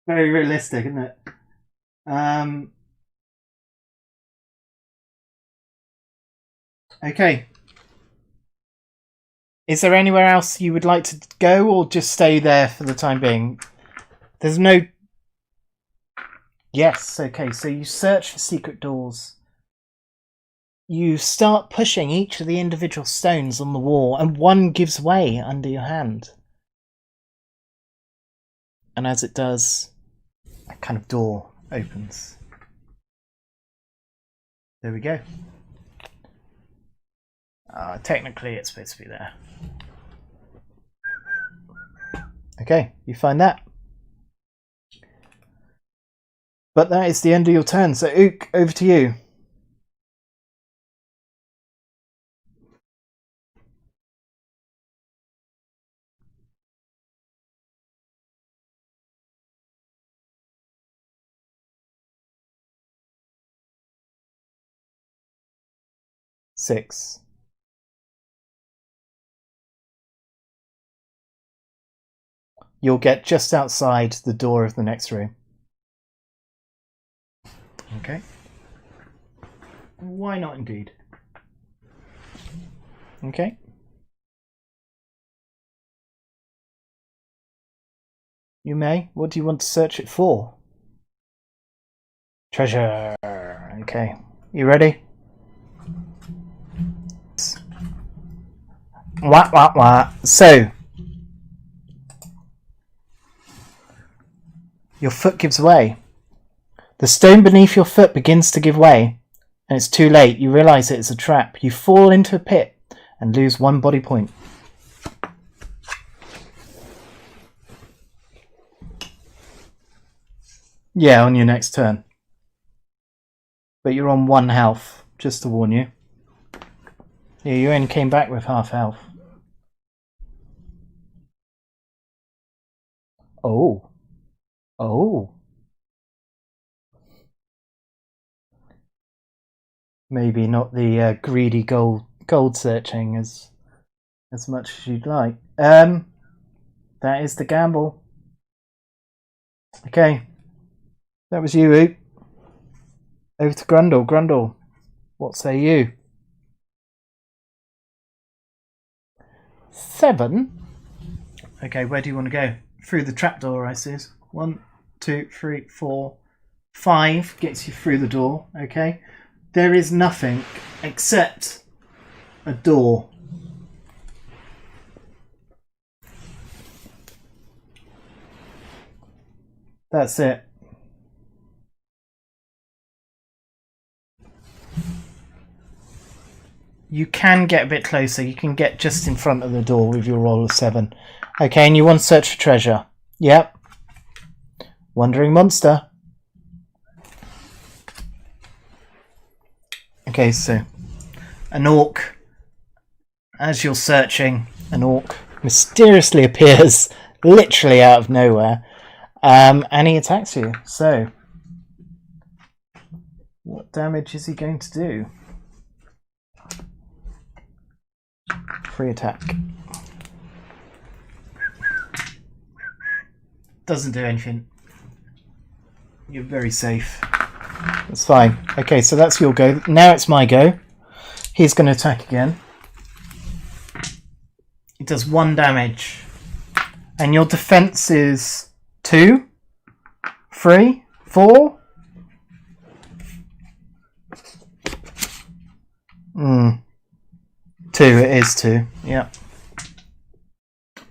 Very realistic, isn't it? Okay. Is there anywhere else you would like to go, or just stay there for the time being? There's no... Yes, okay, so you search for secret doors. You start pushing each of the individual stones on the wall, and one gives way under your hand. And as it does, a kind of door opens. There we go. Technically, it's supposed to be there. Okay, you find that. But that is the end of your turn, so Ook, over to you. Six. You'll get just outside the door of the next room. Okay. Why not indeed? Okay. You may. What do you want to search it for? Treasure. Okay. You ready? Wah. So, your foot gives way. The stone beneath your foot begins to give way, and it's too late. You realise it is a trap. You fall into a pit and lose 1 body point. Yeah, on your next turn. But you're on 1 health, just to warn you. Yeah, you only came back with half health. Oh. Maybe not the greedy gold searching as much as you'd like. That is the gamble. Okay. That was you, Oop. Over to Grundle. Grundle, what say you? 7? Okay, where do you want to go? Through the trapdoor, I see. 1, 2, 3, 4, 5 gets you through the door. Okay. There is nothing except a door. That's it. You can get a bit closer. You can get just in front of the door with your roll of 7. Okay, and you want to search for treasure. Yep. Wandering monster. Okay, so an orc. As you're searching, an orc mysteriously appears literally out of nowhere. And he attacks you. So, what damage is he going to do? Free attack. Doesn't do anything. You're very safe. That's fine. Okay, so that's your go. Now it's my go. He's going to attack again. He does 1 damage. And your defense is 2, 3, 4. 2, it is 2. Yep.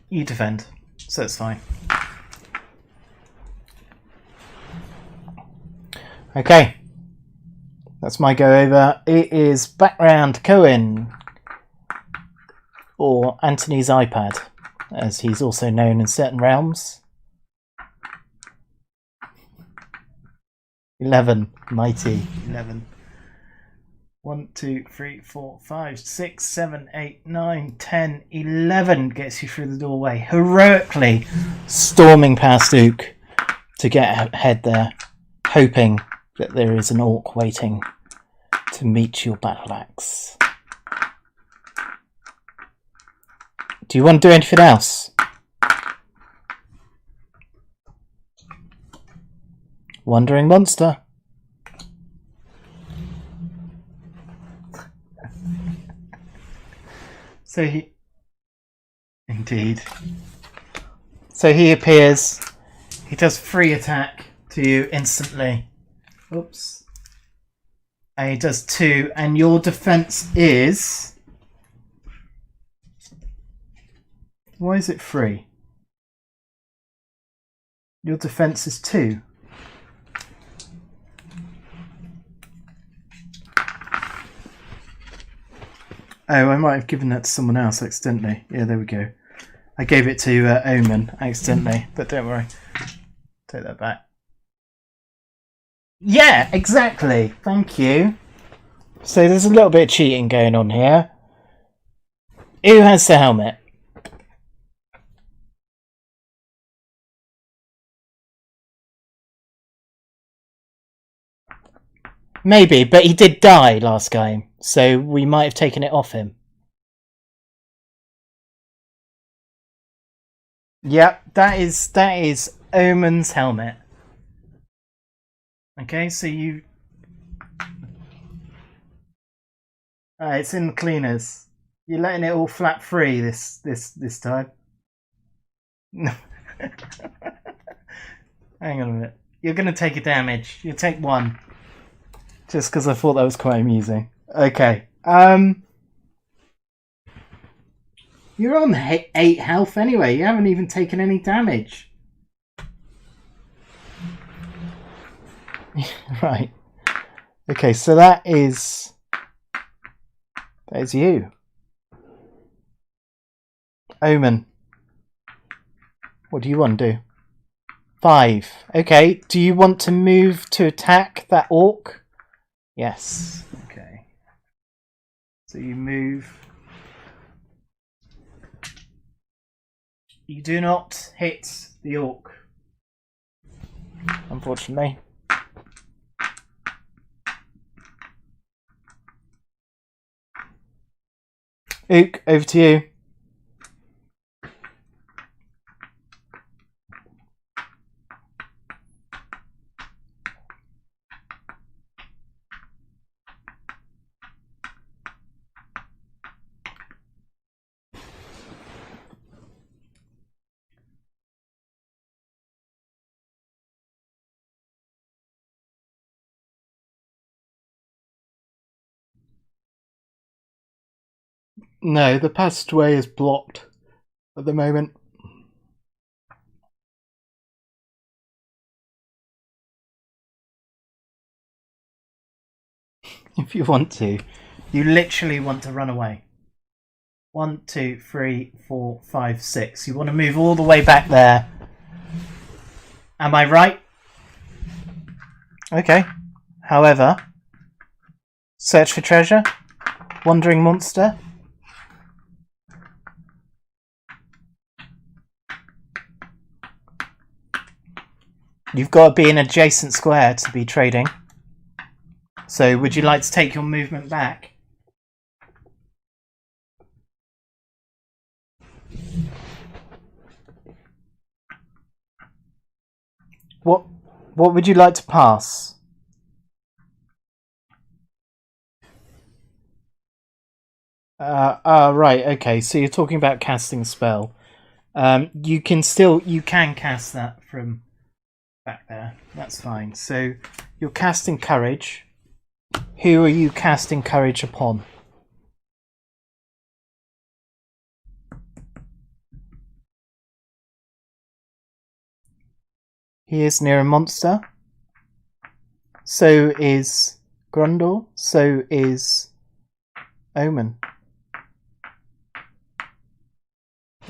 You defend, so it's fine. Okay. That's my go over. It is back round Cohen. Or Anthony's iPad, as he's also known in certain realms. 11. Mighty. 11. 1, 2, 3, 4, 5, 6, 7, 8, 9, 10, 11 gets you through the doorway. Heroically storming past Ook to get ahead there, hoping that there is an orc waiting to meet your battle axe. Do you want to do anything else? Wandering monster. So he... Indeed. So he appears. He does free attack to you instantly. Oops. And he does 2. And your defense is... Why is it 3? Your defense is 2. Oh, I might have given that to someone else accidentally. Yeah, there we go. I gave it to Omen accidentally, but don't worry. Take that back. Yeah, exactly. Thank you. So there's a little bit of cheating going on here. Who has the helmet? Maybe, but he did die last game, so we might have taken it off him. Yep, that is Omen's helmet. Okay, so you... it's in the cleaners. You're letting it all flap free this time. Hang on a minute. You're going to take a damage. You take 1. Just because I thought that was quite amusing. Okay. You're on 8 health anyway. You haven't even taken any damage. Right. Okay, so that is you. Omen. What do you want to do? 5. Okay, do you want to move to attack that orc? Yes. Okay. So you move. You do not hit the orc, unfortunately. Ook, over to you. No, the passageway is blocked at the moment. If you want to. You literally want to run away. 1, 2, 3, 4, 5, 6. You want to move all the way back there. Am I right? Okay. However, search for treasure. Wandering monster. You've got to be in adjacent square to be trading. So would you like to take your movement back? What would you like to pass? Right, okay, so you're talking about casting a spell. You can cast that from back there. That's fine. So you're casting courage. Who are you casting courage upon? He is near a monster. So is Grundle. So is Omen.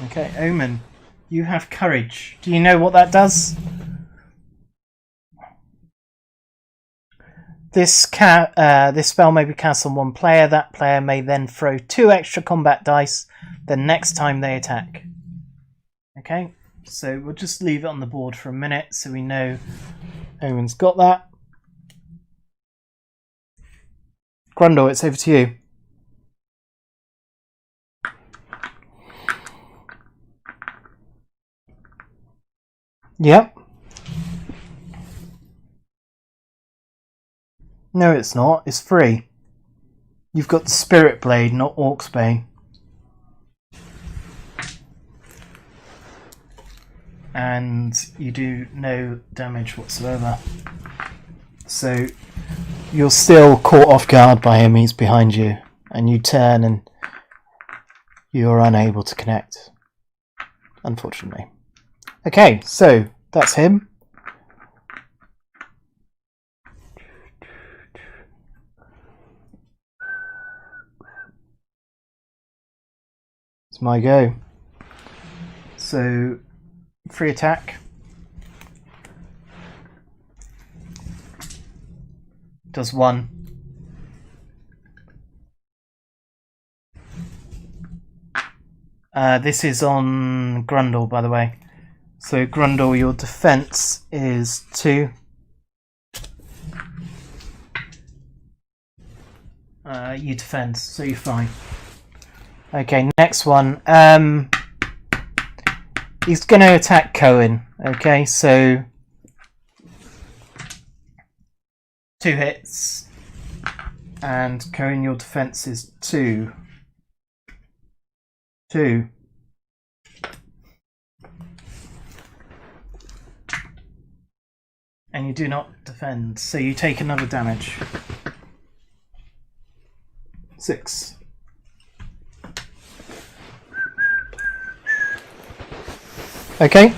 Okay, Omen. You have courage. Do you know what that does? This spell may be cast on one player. That player may then throw 2 extra combat dice the next time they attack. Okay, so we'll just leave it on the board for a minute so we know Omen's got that. Grundle, it's over to you. Yep. No, it's not. It's free. You've got the Spirit Blade, not Orc's Bane. And you do no damage whatsoever. So you're still caught off guard by him. He's behind you. And you turn and you're unable to connect. Unfortunately. Okay, so that's him. It's my go. So, free attack. Does 1. This is on Grundle, by the way. So Grundle, your defense is 2. You defend, so you're fine. Okay, next one. He's going to attack Cohen. Okay, so 2 hits. And Cohen, your defense is 2. 2. and you do not defend, so you take another damage. 6. Okay.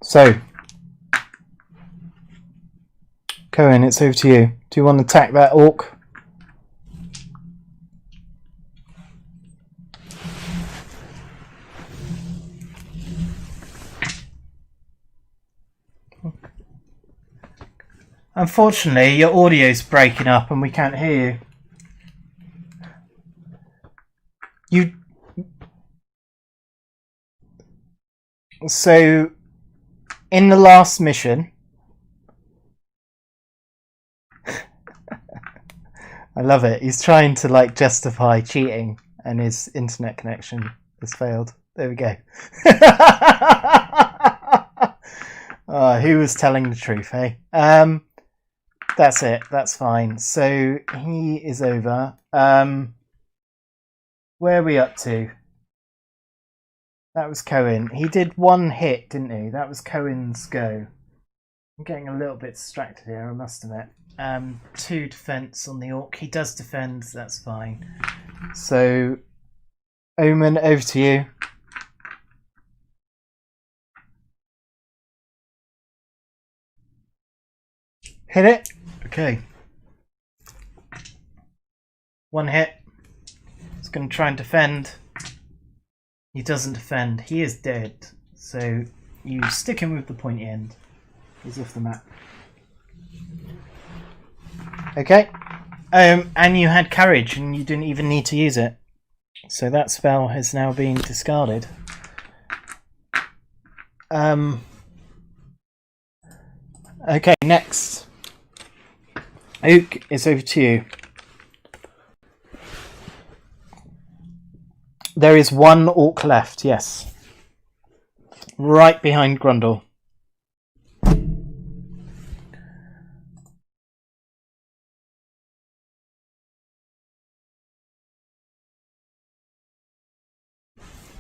So, Cohen, it's over to you. Do you want to attack that orc? Unfortunately, your audio's breaking up and we can't hear you. So, in the last mission, I love it. He's trying to like justify cheating and his internet connection has failed. There we go. Who was telling the truth, hey? That's it. That's fine. So he is over. Where are we up to? That was Cohen. He did 1 hit, didn't he? That was Cohen's go. I'm getting a little bit distracted here, I must admit. 2 defense on the orc. He does defend, that's fine. So, Omen, over to you. Hit it. Okay. 1 hit. He's going to try and defend. He doesn't defend. He is dead. So you stick him with the pointy end. He's off the map. Okay. And you had courage and you didn't even need to use it. So that spell has now been discarded. Okay, next. Ook, it's over to you. There is 1 orc left, yes. Right behind Grundle.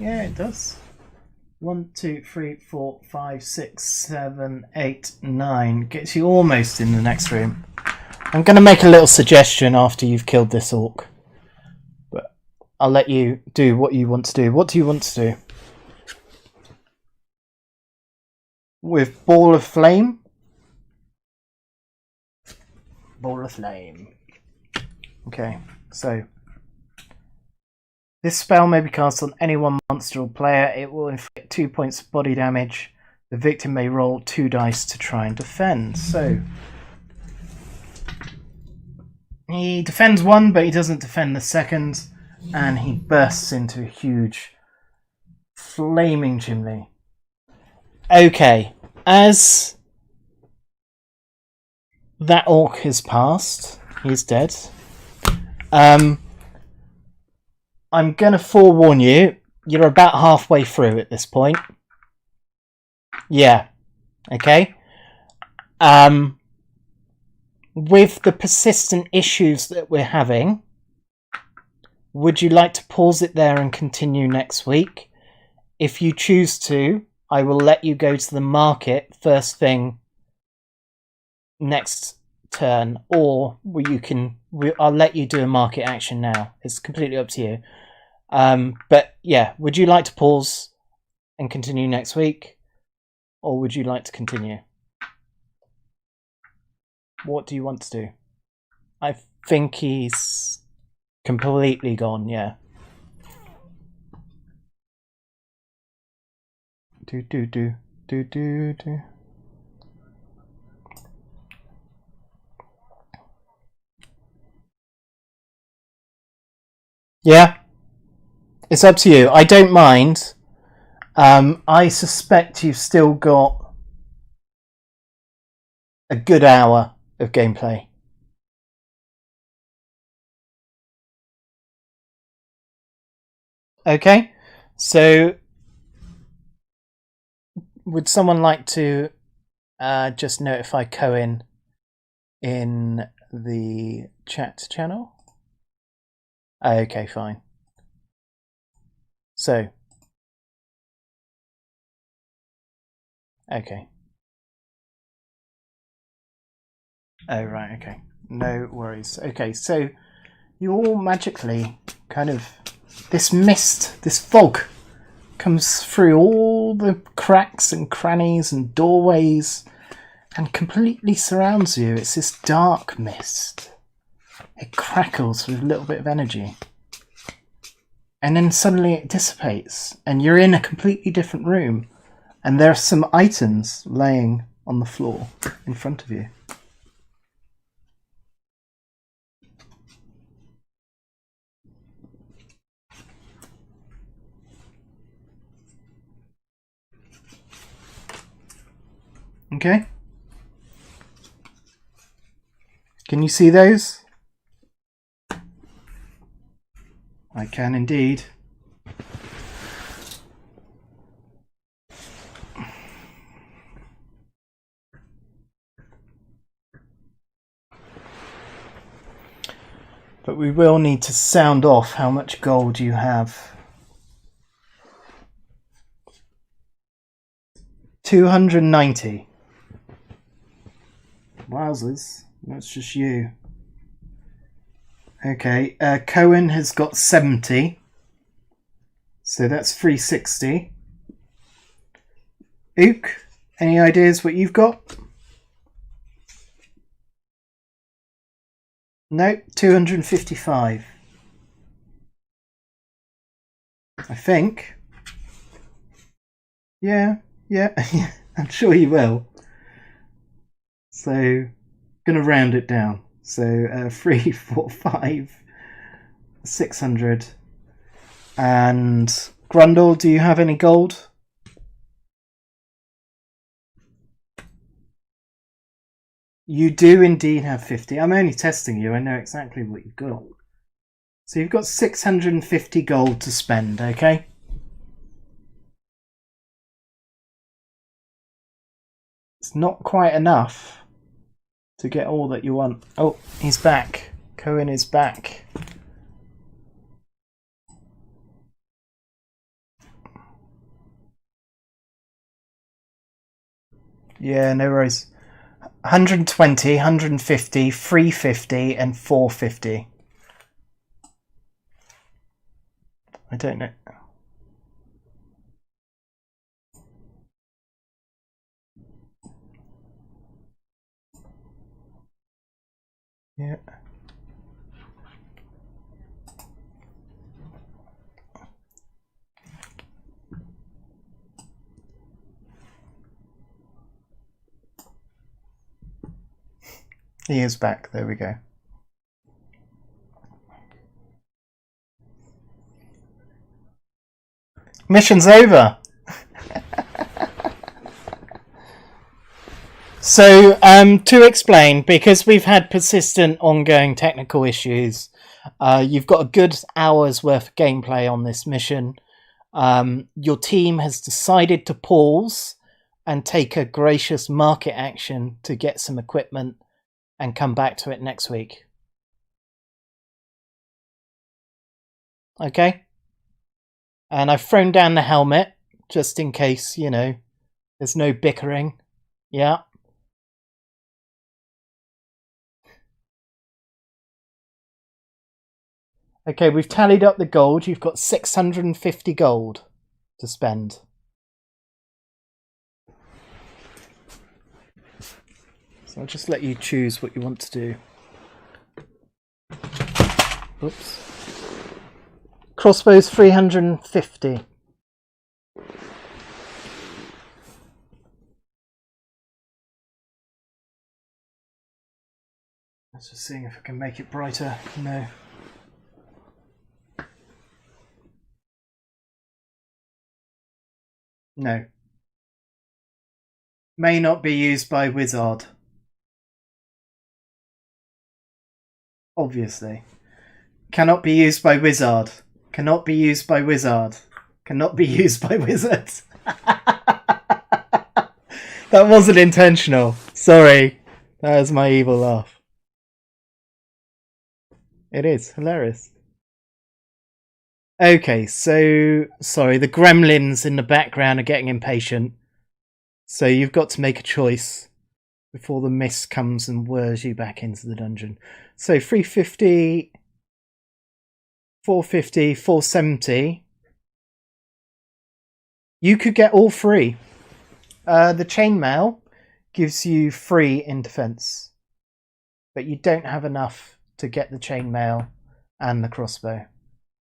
Yeah, it does. 1, 2, 3, 4, 5, 6, 7, 8, 9. Gets you almost in the next room. I'm going to make a little suggestion after you've killed this orc. But I'll let you do what you want to do. What do you want to do? With Ball of Flame? Ball of Flame. Okay, so this spell may be cast on any one monster or player. It will inflict 2 points of body damage. The victim may roll 2 dice to try and defend. So he defends 1, but he doesn't defend the second, and he bursts into a huge flaming chimney. Okay, as that orc has passed, he's dead. I'm going to forewarn you, you're about halfway through at this point. Yeah, okay. With the persistent issues that we're having, would you like to pause it there and continue next week? If you choose to, I will let you go to the market first thing next turn, or I'll let you do a market action now. It's completely up to you. But yeah, would you like to pause and continue next week, or would you like to continue? What do you want to do? I think he's completely gone, yeah. Do. Yeah, it's up to you. I don't mind. I suspect you've still got a good hour of gameplay. Okay, so would someone like to just notify Cohen in the chat channel? Okay, fine. So, okay. Oh, right, okay. No worries. Okay, so you all magically kind of... This mist, this fog, comes through all the cracks and crannies and doorways and completely surrounds you. It's this dark mist. It crackles with a little bit of energy. And then suddenly it dissipates and you're in a completely different room. And there are some items laying on the floor in front of you. Okay. Can you see those? I can indeed. But we will need to sound off how much gold you have. 290. Wowzers, that's just you. Okay, Cohen has got 70. So that's 360. Ook, any ideas what you've got? Nope, 255. I think. Yeah, I'm sure you will. So, gonna round it down. So, 3, 4, 5, 600. And Grundle, do you have any gold? You do indeed have 50. I'm only testing you. I know exactly what you've got. So you've got 650 gold to spend, okay? It's not quite enough to get all that you want. Oh, he's back. Cohen is back. Yeah, no worries. 120, 150, 350 and 450. I don't know. Yeah. He is back. There we go. Mission's over. So, to explain, because we've had persistent ongoing technical issues, you've got a good hour's worth of gameplay on this mission. Your team has decided to pause and take a gracious market action to get some equipment and come back to it next week. Okay? And I've thrown down the helmet, just in case, you know, there's no bickering. Yeah. Okay, we've tallied up the gold. You've got 650 gold to spend. So I'll just let you choose what you want to do. Oops. Crossbows 350. Let's just see if I can make it brighter. No. No. May not be used by wizard. Obviously. Cannot be used by wizard. Cannot be used by wizard. Cannot be used by wizard. That wasn't intentional. Sorry. That was my evil laugh. It is hilarious. Okay, so sorry, the gremlins in the background are getting impatient. So you've got to make a choice before the mist comes and whirs you back into the dungeon. So 350, 450, 470. You could get all three. The chainmail gives you 3 in defense, but you don't have enough to get the chainmail and the crossbow.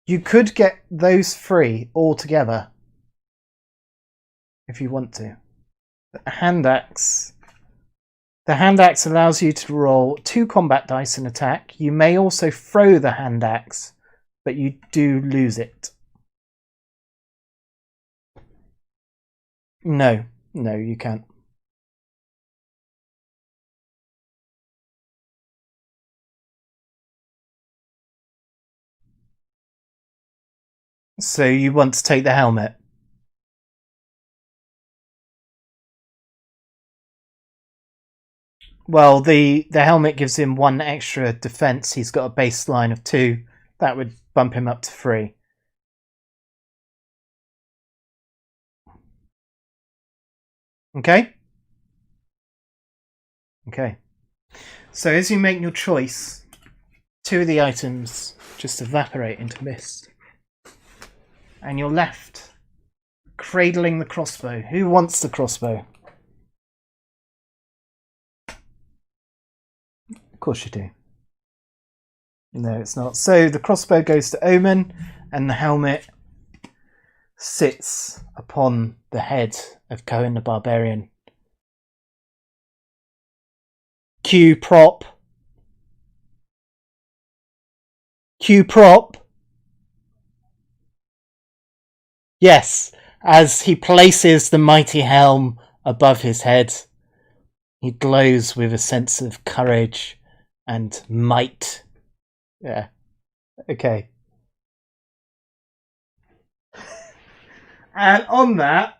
You could get those 3 all together if you want to. The hand axe allows you to roll 2 combat dice and attack. You may also throw the hand axe, but you do lose it. No, you can't. So you want to take the helmet? Well, the helmet gives him 1 extra defense. He's got a baseline of 2. That would bump him up to 3. Okay? Okay. So as you make your choice, 2 of the items just evaporate into mist. And you're left cradling the crossbow. Who wants the crossbow? Of course you do. No, it's not. So the crossbow goes to Omen, and the helmet sits upon the head of Cohen the Barbarian. Cue prop. Cue prop. Yes, as he places the mighty helm above his head, he glows with a sense of courage and might. Yeah. Okay. And on that,